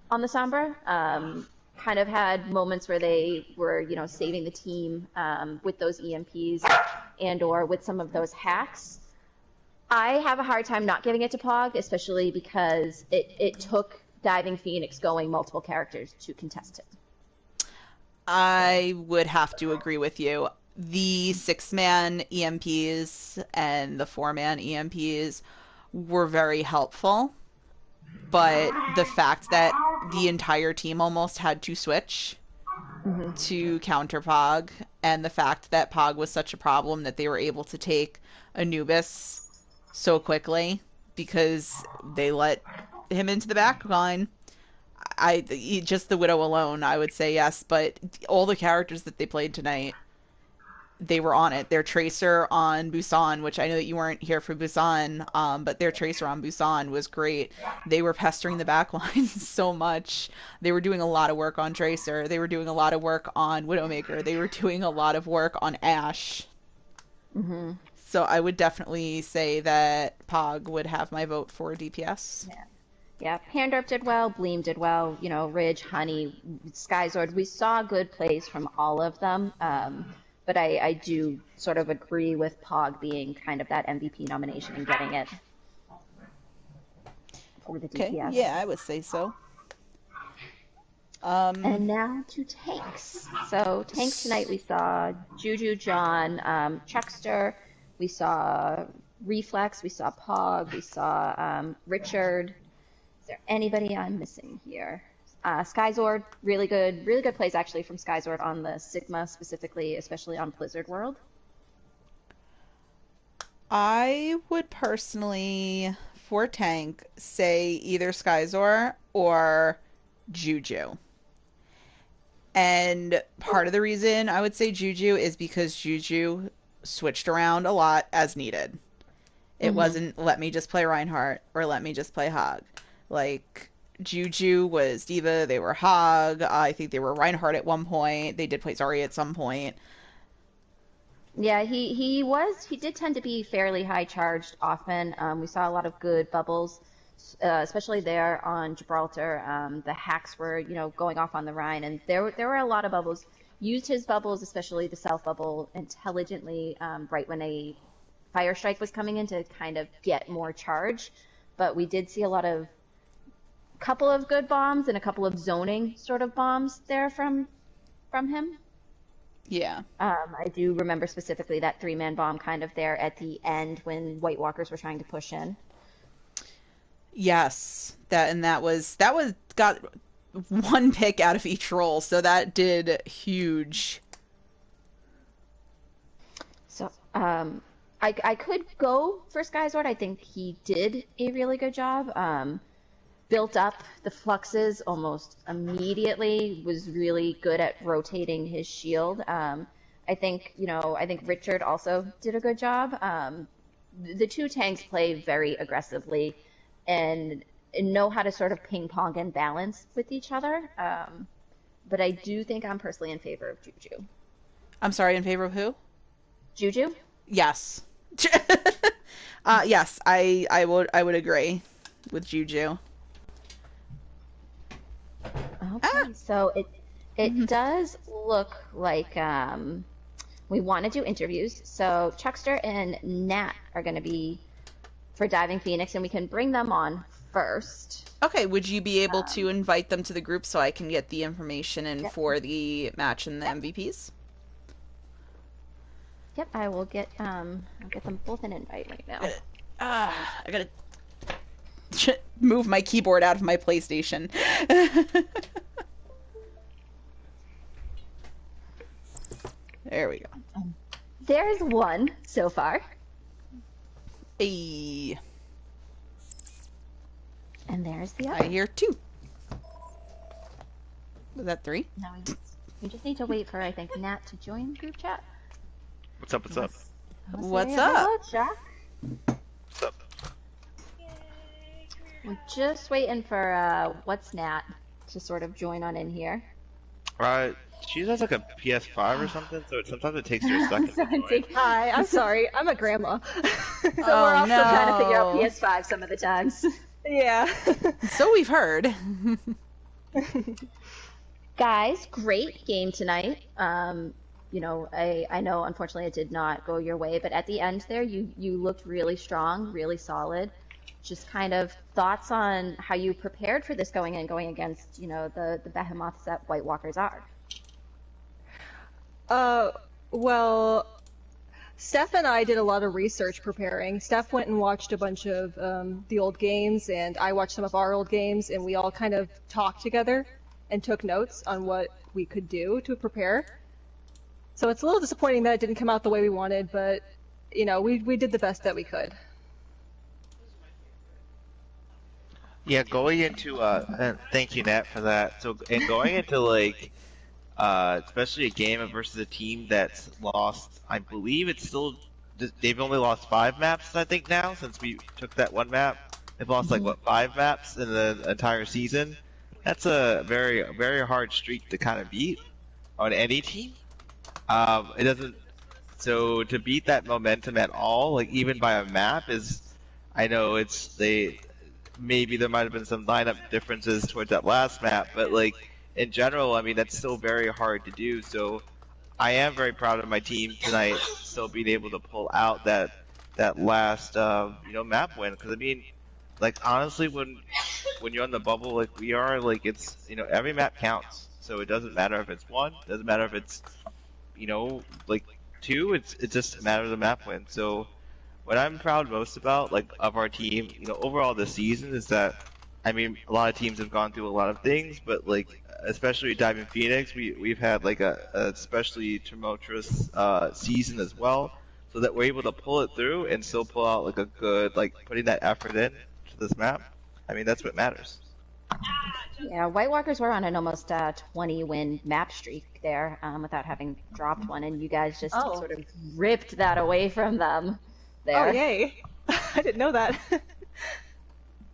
on the Sombra. kind of had moments where they were, saving the team with those EMPs and or with some of those hacks. I have a hard time not giving it to Pog, especially because it took Diving Phoenix going multiple characters to contest it. I would have to agree with you. The 6-man EMPs and the 4-man EMPs were very helpful, but the fact that the entire team almost had to switch to counter Pog, and the fact that Pog was such a problem that they were able to take Anubis so quickly because they let him into the back line. Just the Widow alone, I would say yes, but all the characters that they played tonight, they were on it. Their Tracer on Busan, which I know that you weren't here for Busan, but their Tracer on Busan was great. They were pestering the backline so much. They were doing a lot of work on Tracer. They were doing a lot of work on Widowmaker. They were doing a lot of work on Ashe. Mm-hmm. So I would definitely say that Pog would have my vote for DPS. Yeah, Pandorp did well, Bleem did well, Ridge, Honey, Skyzord. We saw good plays from all of them, but I do sort of agree with Pog being kind of that MVP nomination and getting it for the DPS. Okay, yeah, I would say so. And now to tanks. So tanks tonight we saw Juju, John, Chuckster, we saw Reflex, we saw Pog, we saw Richard. Is there anybody I'm missing here? Skyzord, really good plays actually from Skyzord on the Sigma specifically, especially on Blizzard World. I would personally, for tank, say either Skyzor or Juju. And part of the reason I would say Juju is because Juju switched around a lot as needed. It wasn't let me just play Reinhardt or let me just play Hog. Like, Juju was D.Va, they were Hog, I think they were Reinhardt at one point, they did play Zarya at some point. Yeah, he did tend to be fairly high charged often. We saw a lot of good bubbles, especially there on Gibraltar. The hacks were, going off on the Rhine, and there were a lot of bubbles. Used his bubbles, especially the self bubble, intelligently right when a fire strike was coming in to kind of get more charge. But we did see a couple of good bombs and a couple of zoning sort of bombs there from him. Yeah. I do remember specifically that 3-man bomb kind of there at the end when White Walkers were trying to push in. Yes, that was got one pick out of each roll, so that did huge. So I could go for Skyzord. I think he did a really good job. Built up the fluxes almost immediately, was really good at rotating his shield. I think Richard also did a good job. The two tanks play very aggressively and know how to sort of ping pong and balance with each other. But I do think I'm personally in favor of Juju. I'm sorry, in favor of who? Juju? Yes. Yes, I would agree with Juju. Okay, so it does look like we want to do interviews. So Chuckster and Nat are going to be for Diving Phoenix, and we can bring them on first. Okay, would you be able to invite them to the group so I can get the information in for the match and the MVPs? Yep, I'll get them both an invite right now. I gotta move my keyboard out of my PlayStation. There we go. There's one so far. Hey. And there's the other. I hear 2. Was that 3? Now we just need to wait for, I think, Nat to join group chat. What's up? What's up? What's Hello, up? Jack. What's up? We're just waiting for what's Nat to sort of join on in here. She has like a PS5 or something, so sometimes it takes her a second to join. Hi, I'm sorry. I'm a grandma. So we're also no. trying to figure out PS5 some of the times. Yeah. So we've heard. Guys, great game tonight. I know unfortunately it did not go your way, but at the end there, you looked really strong, really solid. Just kind of thoughts on how you prepared for this going against, the behemoths that White Walkers are. Uh, well, Steph and I did a lot of research preparing. Steph went and watched a bunch of the old games, and I watched some of our old games, and we all kind of talked together and took notes on what we could do to prepare. So it's a little disappointing that it didn't come out the way we wanted, but we did the best that we could. Yeah, going into thank you, Nat, for that. So, and going into especially a game versus a team that's lost, I believe it's still they've only lost 5 maps, I think now, since we took that one map. They've lost like what 5 maps in the entire season. That's a very very hard streak to kind of beat on any team. It doesn't. So to beat that momentum at all, like even by a map, is I know maybe there might have been some lineup differences towards that last map, but like in general, I mean that's still very hard to do. So I am very proud of my team tonight, still being able to pull out that last map win. Because I mean, like honestly, when you're on the bubble like we are, like it's every map counts. So it doesn't matter if it's 1, doesn't matter if it's like 2. It's just a matter of the map win. So what I'm proud most about, like, of our team, overall this season is that, I mean, a lot of teams have gone through a lot of things, but like, especially Diamond Phoenix, we've had like a especially tumultuous season as well, so that we're able to pull it through and still pull out like a good, like, putting that effort in to this map. I mean, that's what matters. Yeah, White Walkers were on an almost 20-win map streak there, without having dropped one, and you guys just sort of ripped that away from them there. Oh, yay. I didn't know that.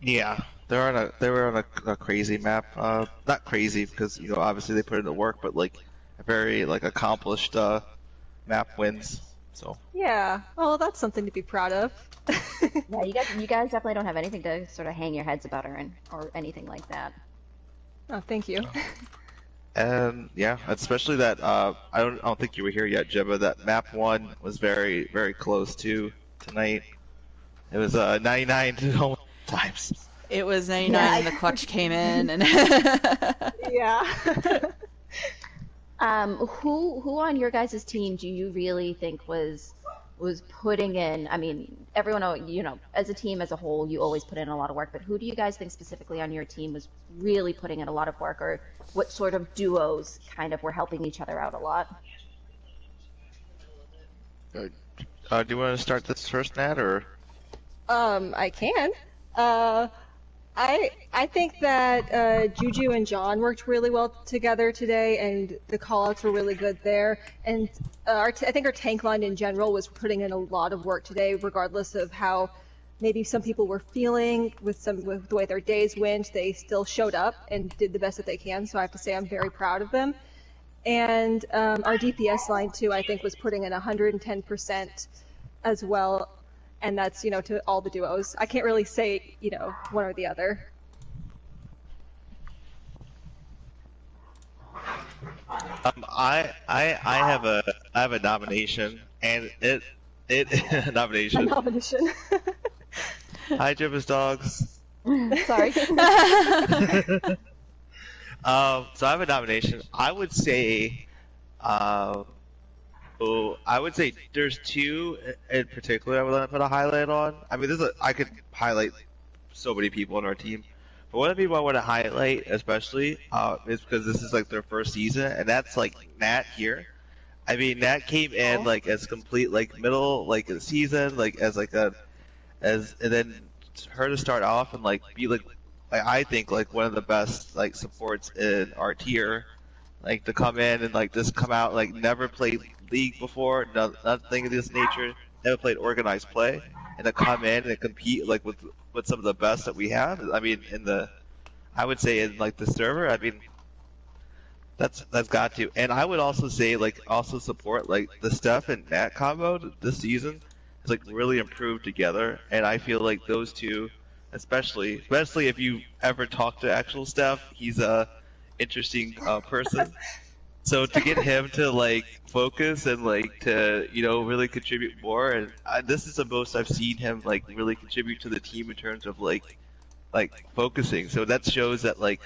Yeah, they were on a crazy map. Not crazy because obviously they put in the work, but like a very like accomplished map wins. So Yeah, well, that's something to be proud of. Yeah, you guys definitely don't have anything to sort of hang your heads about or anything like that. Oh, thank you. and yeah, especially that I don't think you were here yet, Jibba. That map 1 was very very close to tonight. It was 99 to times. It was 99 and the clutch came in and Yeah. Who on your guys' team do you really think was putting in? I mean, everyone, as a team as a whole, you always put in a lot of work, but who do you guys think specifically on your team was really putting in a lot of work, or what sort of duos kind of were helping each other out a lot? Do you want to start this first, Nat, or? I can. I think that Juju and John worked really well together today, and the callouts were really good there. And I think our tank line in general was putting in a lot of work today, regardless of how maybe some people were feeling with the way their days went. They still showed up and did the best that they can. So I have to say I'm very proud of them. And our DPS line too, I think, was putting in 110% as well. And that's, to all the duos. I can't really say, one or the other. I have a nomination, and it nomination. A nomination. Hi, Jibba's dogs. Sorry. So I have a nomination. I would say there's 2 in particular I would want to put a highlight on. I mean, I could highlight so many people on our team, but one of the people I want to highlight especially is because this is like their first season, and that's like Nat here. I mean, Nat came in like as complete like middle like a season, like as like and then her to start off and like be like I think like one of the best like supports in our tier, like to come in and like just come out like never played League before, nothing of this nature, never played organized play, and to come in and compete like with some of the best that we have. I mean, I would say in like the server, I mean, that's got to. And I would also say like also support like the Steph and Nat combo this season has like really improved together, and I feel like those two, especially if you ever talk to actual Steph, he's interesting person. So to get him to like focus and like to really contribute more, and this is the most I've seen him like really contribute to the team in terms of like focusing. So that shows that like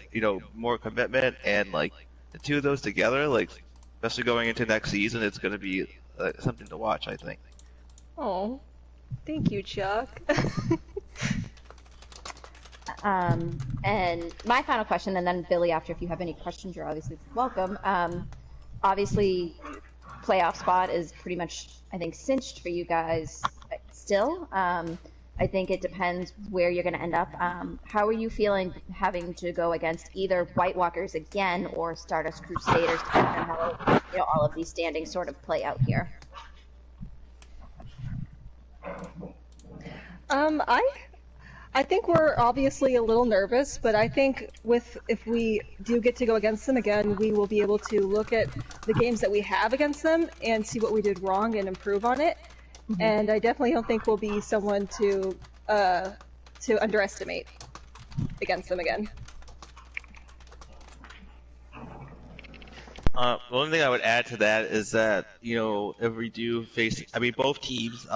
more commitment, and like the two of those together, like especially going into next season, it's going to be something to watch, I think. Oh, thank you, Chuck. And my final question, and then Billy, after, if you have any questions, you're obviously welcome. Obviously, playoff spot is pretty much, I think, cinched for you guys still. I think it depends where you're going to end up. How are you feeling having to go against either White Walkers again or Stardust Crusaders, depending on how all of these standings sort of play out here? I think we're obviously a little nervous, but I think if we do get to go against them again, we will be able to look at the games that we have against them and see what we did wrong and improve on it. Mm-hmm. And I definitely don't think we'll be someone to underestimate against them again. The only thing I would add to that is that if we do face, both teams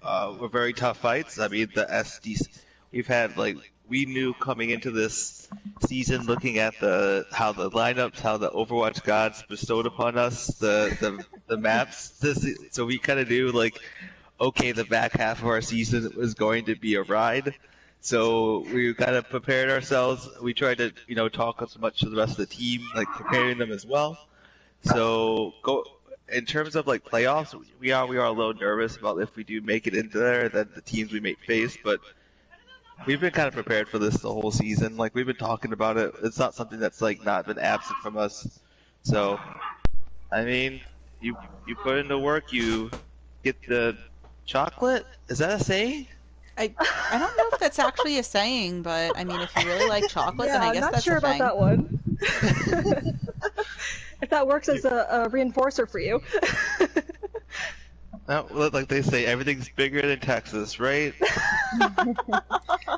were very tough fights. The SDs we've had, we knew coming into this season, looking at how the lineups, how the Overwatch gods bestowed upon us the maps. So we kind of knew okay, the back half of our season was going to be a ride. So we kind of prepared ourselves. We tried to talk as much to the rest of the team, preparing them as well. So in terms of playoffs, we are a little nervous about if we do make it into there, then the teams we may face. But we've been kind of prepared for this the whole season. We've been talking about it. It's not something that's not been absent from us. So, you put in the work, you get the chocolate. Is that a saying? I don't know if that's actually a saying, but if you really like chocolate, then I guess that's a thing. I'm not sure about that one. If that works as a reinforcer for you. Well, like they say, everything's bigger than Texas, right?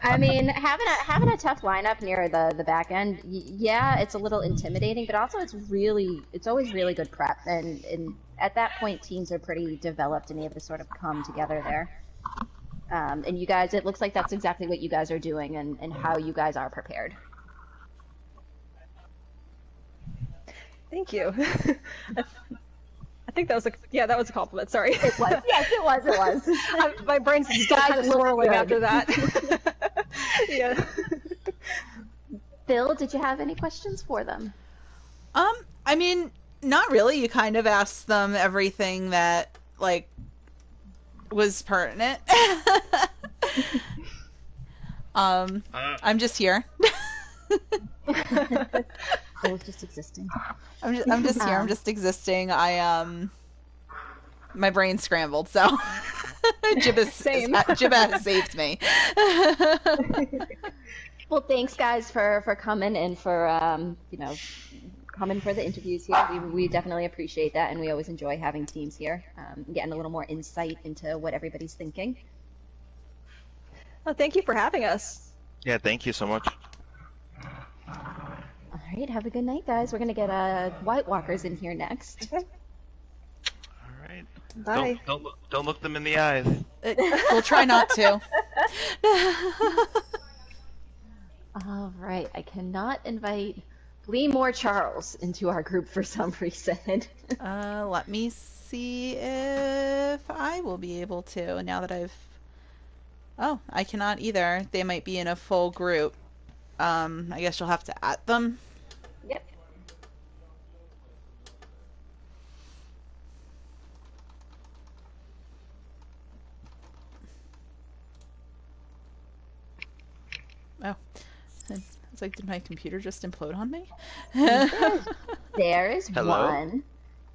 Having a tough lineup near the back end, yeah, it's a little intimidating, but also it's always really good prep, and at that point, teams are pretty developed and able to sort of come together there. And you guys, it looks like that's exactly what you guys are doing, and how you guys are prepared. Thank you. I think that was a compliment. Sorry. It was. Yes, it was. My brain's still kind of swirling after that. Yeah. Bill, did you have any questions for them? Not really. You kind of asked them everything that was pertinent. I'm just here. I was just existing. I'm just here. I'm just existing. My brain scrambled, so Jibba has saved me. Well, thanks guys for coming and for coming for the interviews here. We definitely appreciate that, and we always enjoy having teams here, getting a little more insight into what everybody's thinking. Well, thank you for having us. Yeah, thank you so much. All right, have a good night, guys. We're gonna get White Walkers in here next. Okay. All right. Bye. Don't look them in the eyes. We'll try not to. All right, I cannot invite Lee Moore Charles into our group for some reason. Let me see if I will be able to now that Oh, I cannot either. They might be in a full group. I guess you'll have to add them. Yep. Oh. It's like, did my computer just implode on me? There is Hello? one.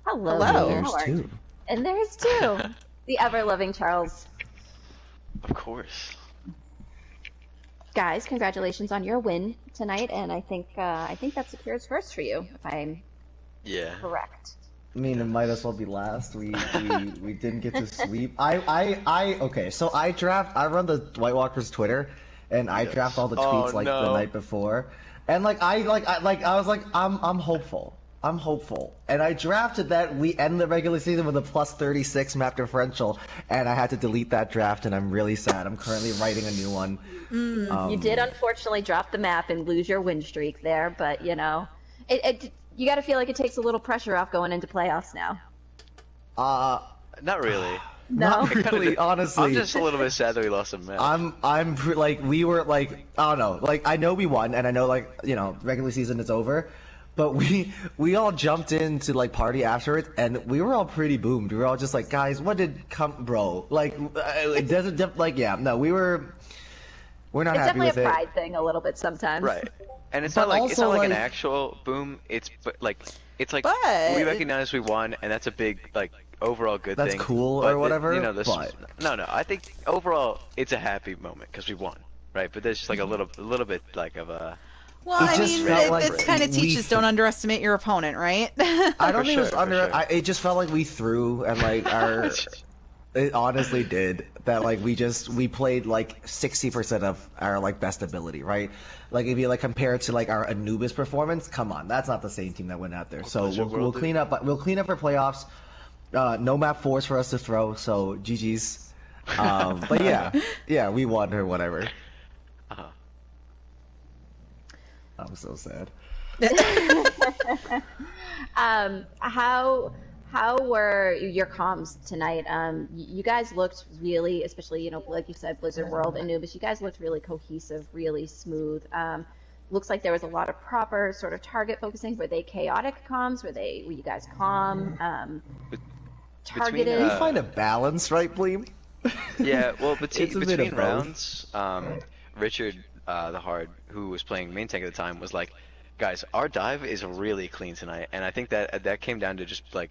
Hello. Hello. Lee. There's How are two. you? And there's two. The ever-loving Charles. Of course. Guys, congratulations on your win tonight, and I think that secures first for you, if I'm Yeah. correct. I mean, it might as well be last. We didn't get to sweep. Okay. So I run the White Walkers Twitter, and I draft all the tweets Oh, the no. night before. And I was like, I'm hopeful. I'm hopeful. And I drafted that we end the regular season with a plus 36 map differential, and I had to delete that draft, and I'm really sad. I'm currently writing a new one. You did unfortunately drop the map and lose your win streak there, but you know, you got to feel like it takes a little pressure off going into playoffs now. Not really. No? Not really, honestly. I'm just a little bit sad that we lost a match. We were like, I don't know, like I know we won, and I know like regular season is over, but we all jumped into like party afterwards, and we were all pretty boomed. We were all just like, guys, what did come, bro? Like, it doesn't like yeah, no, we're not It's happy definitely with a it. pride thing a little bit sometimes. Right. And it's But not like it's also, not like an like- actual boom. It's like But- we recognize we won, and that's a big like overall good That's thing. cool But or whatever, this but- no. I think overall it's a happy moment because we won, right? But there's just like a little bit like of a Well, It I just mean, felt it, like it kind of we teaches don't underestimate your opponent, right? I don't For think it was sure, for under. sure. It just felt like we threw, and like our. It honestly did. That like we played like 60% of our like best ability, right? Like if you like compare it to like our Anubis performance, come on, that's not the same team that went out there. So Blizzard we'll World clean up. We'll clean up our playoffs. No map 4s for us to throw. So GG's. But yeah, we won or whatever. uh I'm so sad. How were your comms tonight? You guys looked really, especially like you said, Blizzard World, Anubis. You guys looked really cohesive, really smooth. Looks like there was a lot of proper sort of target focusing. Were they chaotic comms? Were you guys calm? Targeted. We find a balance, right, Bleem? Yeah, well, It's a bit of between both. rounds, Richard, the hard, who was playing main tank at the time, was like, guys, our dive is really clean tonight, and I think that came down to just like,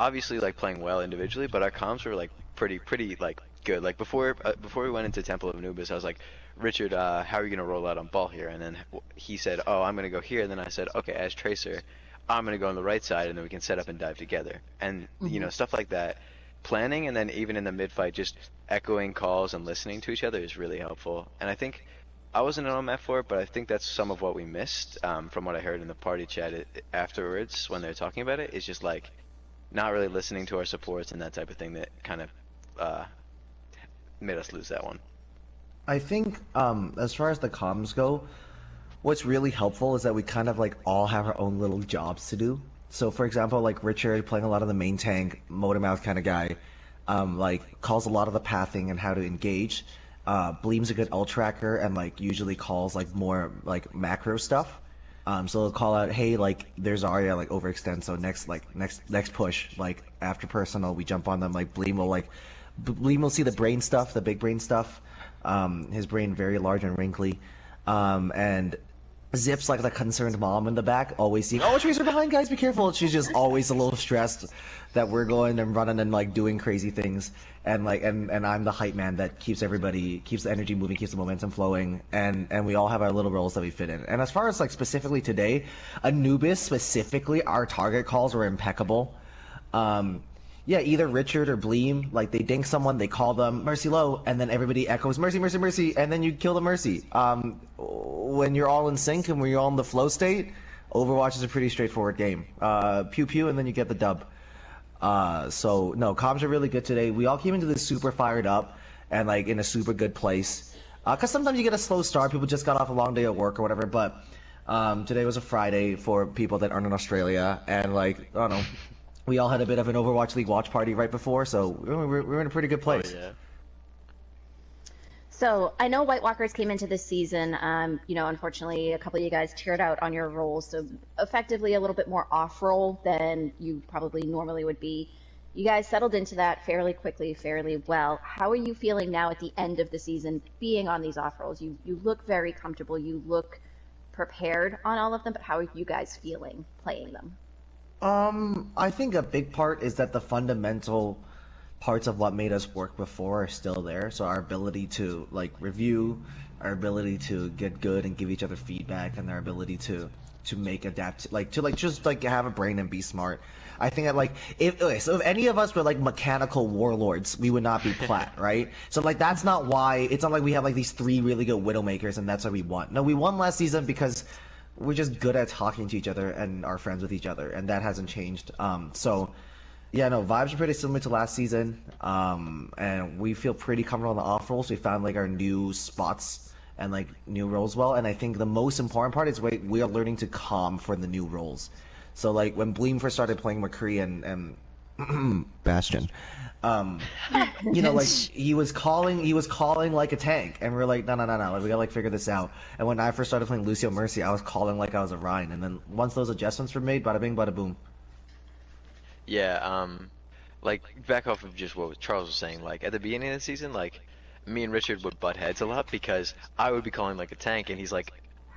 obviously like playing well individually, but our comms were like pretty like good. Like before we went into Temple of Anubis, I was like, Richard, how are you gonna roll out on ball here? And then he said, oh, I'm gonna go here, and then I said, okay, as Tracer, I'm gonna go on the right side, and then we can set up and dive together, and stuff like that. Planning, and then even in the mid-fight, just echoing calls and listening to each other is really helpful. And I think I wasn't on map for it, but I think that's some of what we missed from what I heard in the party chat afterwards when they were talking about it. Is just like not really listening to our supports and that type of thing that kind of made us lose that one. I think as far as the comms go, what's really helpful is that we kind of like all have our own little jobs to do. So for example, like Richard playing a lot of the main tank, motor mouth kind of guy, like calls a lot of the pathing and how to engage. Bleem's a good ult tracker and like usually calls like more like macro stuff. So they'll call out, hey, like there's Arya like overextend, so next push, like after personal, we jump on them. Like Bleem will see the brain stuff, the big brain stuff. His brain very large and wrinkly, and Zip's like the concerned mom in the back, always seeing, oh, Tracer behind, guys, be careful. She's just always a little stressed that we're going and running and like doing crazy things, and like and I'm the hype man that keeps the energy moving, keeps the momentum flowing, and we all have our little roles that we fit in. And as far as like specifically today, Anubis specifically, our target calls were impeccable. Yeah, either Richard or Bleem, like they dink someone, they call them Mercy low, and then everybody echoes Mercy, Mercy, Mercy, and then you kill the Mercy. When you're all in sync and when you're all in the flow state, Overwatch is a pretty straightforward game. Pew pew, and then you get the dub. So no, comms are really good today. We all came into this super fired up and like in a super good place. Cause sometimes you get a slow start, people just got off a long day at work or whatever, but today was a Friday for people that aren't in Australia, and like, I don't know. We all had a bit of an Overwatch League watch party right before, so we're in a pretty good place. Oh, yeah. So I know White Walkers came into this season, unfortunately a couple of you guys tiered out on your roles, so effectively a little bit more off-role than you probably normally would be. You guys settled into that fairly quickly, fairly well. How are you feeling now at the end of the season being on these off-roles? You look very comfortable, you look prepared on all of them, but how are you guys feeling playing them? I think a big part is that the fundamental parts of what made us work before are still there. So our ability to like review, our ability to get good and give each other feedback, and our ability to make just have a brain and be smart. I think that like if any of us were like mechanical warlords, we would not be plat, right? So like that's not why. It's not like we have like these 3 really good Widowmakers and that's why we won. No, we won last season because we're just good at talking to each other and are friends with each other, and that hasn't changed. So yeah, no, vibes are pretty similar to last season, and we feel pretty comfortable on the off roles. We found like our new spots and like new roles well, and I think the most important part is we are learning to calm for the new roles. So like when Bleem first started playing McCree and Bastion, like he was calling like a tank, and we're like, no, like, we gotta like figure this out. And when I first started playing Lucio Mercy, I was calling like I was a Ryan, and then once those adjustments were made, bada bing, bada boom. Yeah, like back off of just what Charles was saying, like at the beginning of the season, like me and Richard would butt heads a lot because I would be calling like a tank, and he's like,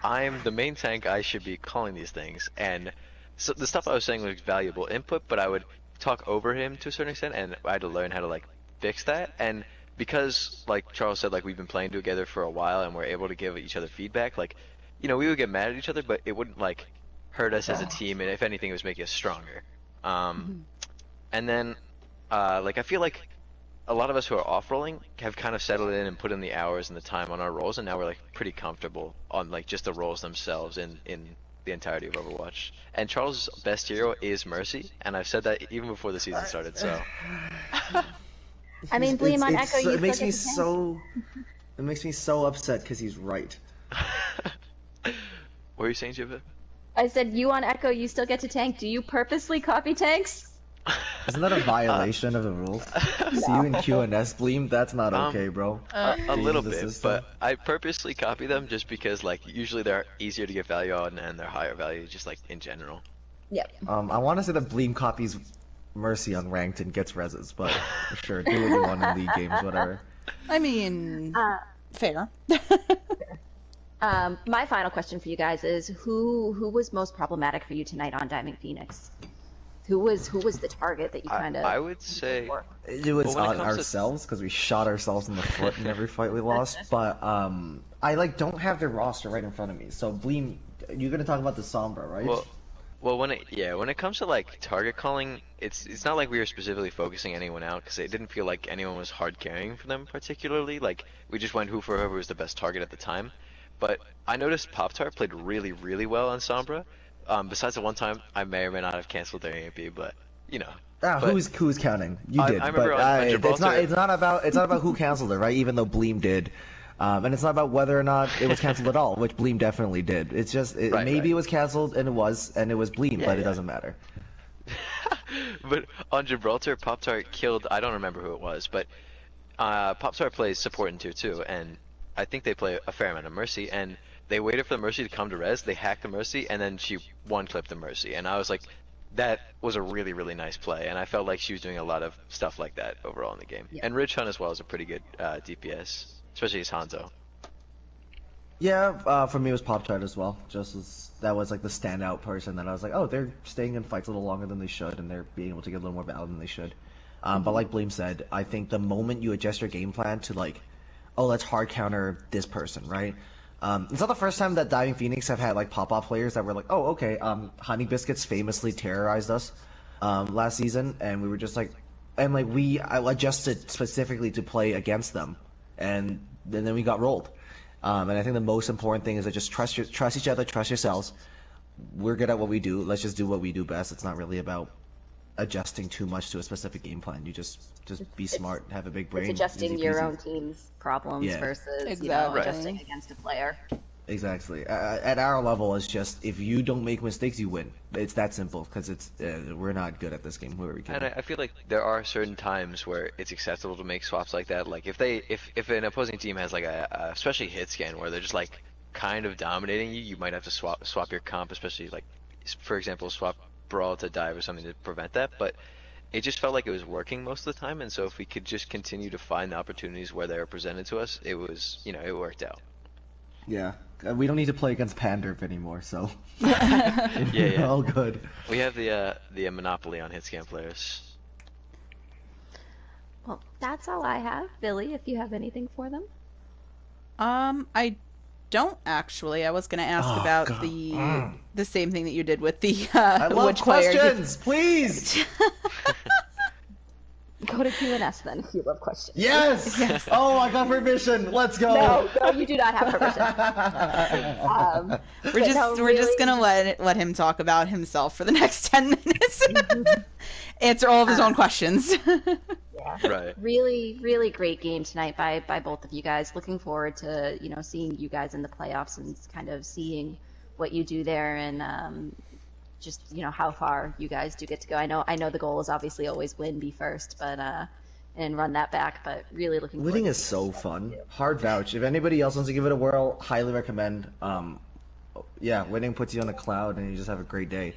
I'm the main tank, I should be calling these things. And so the stuff I was saying was valuable input, but I would talk over him to a certain extent, and I had to learn how to like fix that. And because like Charles said, like we've been playing together for a while and we're able to give each other feedback, like we would get mad at each other, but it wouldn't like hurt us as a team, and if anything it was making us stronger. And then like I feel like a lot of us who are off-rolling have kind of settled in and put in the hours and the time on our roles, and now we're like pretty comfortable on like just the roles themselves in the entirety of Overwatch. And Charles' best hero is Mercy, and I've said that even before the season started, so I mean, Bleem on Echo, you it makes still me get the tank. so it makes me so upset because he's right. what were you saying, Jiva? I said you on Echo, you still get to tank. Do you purposely copy tanks? Isn't that a violation of the rules? See you in QNS, Bleem? That's not okay, bro. A little the bit, system. but I purposely copy them just because like usually they're easier to get value on and they're higher value just like in general. Yep. I want to say that Bleem copies Mercy on ranked and gets reses, but sure, do what you want in league games, whatever. I mean, fair. My final question for you guys is who was most problematic for you tonight on Diamond Phoenix? Who was the target that you kind of? I would say It was Well, when on it comes to- ourselves because we shot ourselves in the foot in every fight we lost. But I like don't have their roster right in front of me. So Bleem, you're gonna talk about the Sombra, right? Well, when it comes to like target calling, it's not like we were specifically focusing anyone out because it didn't feel like anyone was hard carrying for them particularly. Like we just went who for whoever was the best target at the time. But I noticed Pop-Tart played really, really well on Sombra. Besides the one time I may or may not have canceled their AMP, but But who's counting? You I did, remember but on it's Gibraltar- not about who canceled it, right? Even though Bleem did, and it's not about whether or not it was canceled at all, which Bleem definitely did. It's just maybe it was canceled and it was Bleem, but it doesn't matter. But on Gibraltar, Pop-Tart killed, I don't remember who it was, but Pop-Tart plays support in Tier 2, and I think they play a fair amount of Mercy, and they waited for the Mercy to come to res, they hacked the Mercy, and then she one-clipped the Mercy, and I was like, that was a really, really nice play, and I felt like she was doing a lot of stuff like that overall in the game. Yeah. And Ridge Hunt as well is a pretty good DPS, especially as Hanzo. Yeah, for me it was Pop-Tart as well. That was like the standout person that I was like, oh, they're staying in fights a little longer than they should, and they're being able to get a little more value than they should. But like Bleem said, I think the moment you adjust your game plan to like, oh, let's hard counter this person, right? It's not the first time that Diving Phoenix have had like pop-off players that were like, oh, okay, Honey Biscuits famously terrorized us last season, and we were just like, and like I adjusted specifically to play against them, and then we got rolled. And I think the most important thing is to just trust each other, trust yourselves. We're good at what we do. Let's just do what we do best. It's not really about adjusting too much to a specific game plan. You just be smart, have a big brain. It's adjusting easy your peasy. own team's problems versus Exactly. adjusting against a player. Exactly. At our level, it's just if you don't make mistakes, you win. It's that simple because we're not good at this game. Whoever we can. And I feel like there are certain times where it's acceptable to make swaps like that. Like if an opposing team has like a especially hit scan where they're just like kind of dominating you, you might have to swap your comp, especially like for example swap brawl to dive or something to prevent that. But it just felt like it was working most of the time, and so if we could just continue to find the opportunities where they were presented to us, it was it worked out. Yeah. We don't need to play against Panderf anymore, so Yeah. all good. We have the monopoly on hit scan players. Well, that's all I have. Billy, if you have anything for them. I don't actually. I was gonna ask Oh, about God. the same thing that you did with the I love which player. questions, please. Go to Q&S then if you love questions. Yes! Oh, I got permission. Let's go. No, you do not have permission. We're just gonna let him talk about himself for the next 10 minutes. Answer all of his own questions. Yeah. Right. Really, really great game tonight by both of you guys. Looking forward to seeing you guys in the playoffs and kind of seeing what you do there and just how far you guys do get to go. I know the goal is obviously always win, be first, but and run that back. But really looking forward. Winning is so fun. Hard vouch. If anybody else wants to give it a whirl, highly recommend. Yeah, winning puts you on a cloud and you just have a great day.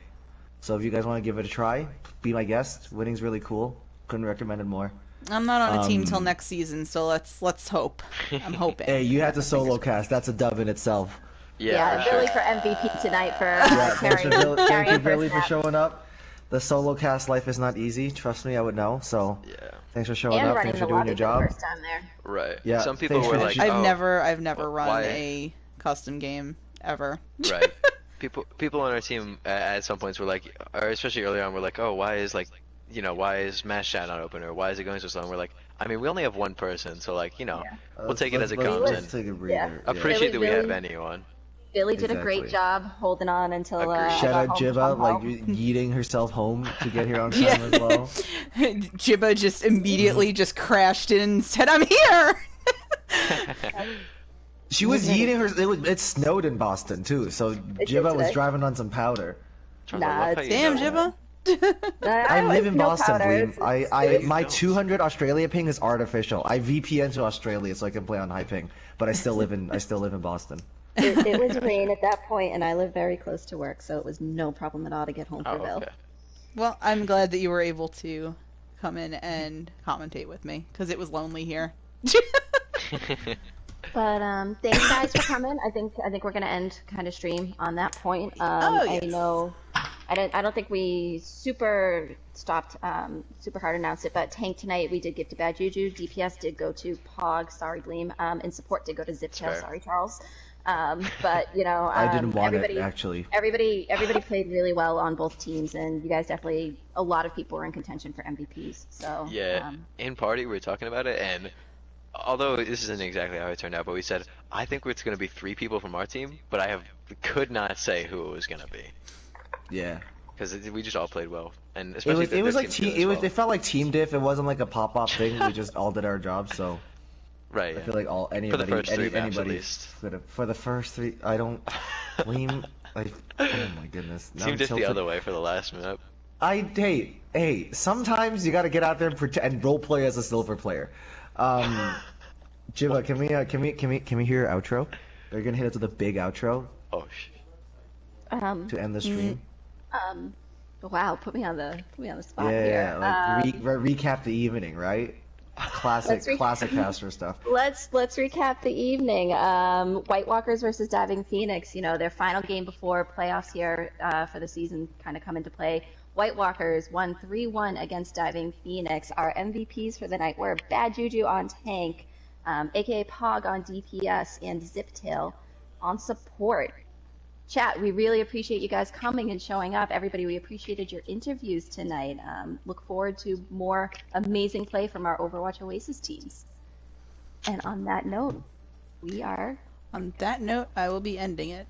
So if you guys want to give it a try, be my guest. Winning's really cool. Couldn't recommend it more. I'm not on a team till next season, so let's hope. I'm hoping. Hey, you had to solo cast. That's a dub in itself. Yeah, for Billy sure. for MVP tonight for Thank you, carrying Billy, for first half. showing up. The solo cast life is not easy. Trust me, I would know. So Yeah. thanks for showing And up. running Thanks the for doing lobby your for the job. first time there. Right. Yeah, Some people thanks were for like, choosing- I've never run why? a custom game ever. Right. People on our team at some points were like, or especially early on, were like, oh, why is Mass Chat not open, or why is it going so slow? And we're like, I mean, we only have one person, so like, we'll take it as it comes. Let's And take a breather. Yeah. appreciate that we Really, have anyone. Billy did a great Exactly. job holding on until Agreed. I Shout got out home Jibba, from like home. yeeting herself home to get here on time Yeah. as well. Jibba just immediately just crashed in and said, "I'm here." She was yeeting her. It snowed in Boston too, so Jibba was today. driving on some powder. Charles, I Nah, love how you Damn, know that. Jibba. I live in no Boston, powder. Bleem. My 200 Australia ping is artificial. I VPN to Australia so I can play on high ping, but I still live in Boston. It was rain at that point, and I live very close to work, so it was no problem at all to get home Oh, for Bill. okay. Well, I'm glad that you were able to come in and commentate with me because it was lonely here. But thanks guys for coming. I think we're gonna end kind of stream on that point. I yes. know I don't think we super stopped super hard announced it, but tank tonight we did give to Bad Juju. DPS did go to Pog, sorry Bleem, and support did go to Ziptail, Fair. sorry Charles. But I didn't want everybody, it actually. Everybody played really well on both teams, and you guys definitely a lot of people were in contention for MVPs. So Yeah, in party we were talking about it, and although this isn't exactly how it turned out, but we said I think it's going to be 3 people from our team, but could not say who it was going to be Yeah. because we just all played well, and It especially was. It was their like teams team. did as It was. well. It felt like team diff. It wasn't like a pop up thing. We just all did our job. So Right. I Yeah. feel like anybody, first 3 maps at anybody least. for the first 3. I don't. Bleem. Like, oh my goodness. Now Team I'm dipped the tilted. other way for the last map. Hey. Sometimes you got to get out there and pretend and role play as a silver player. Jiva, can we hear your outro? Are you gonna hit us with a big outro Oh shit. to end the stream? wow, put me on the spot Yeah, here. like recap the evening, right? Classic caster stuff. Let's recap the evening. White Walkers versus Diving Phoenix. Their final game before playoffs here for the season kind of come into play. White Walkers won 3-1 against Diving Phoenix. Our MVPs for the night were Bad Juju on tank, aka Pog on DPS, and Ziptail on support. Chat, we really appreciate you guys coming and showing up. Everybody, we appreciated your interviews tonight. Look forward to more amazing play from our Overwatch Oasis teams. And on that note, we are... On that note, I will be ending it.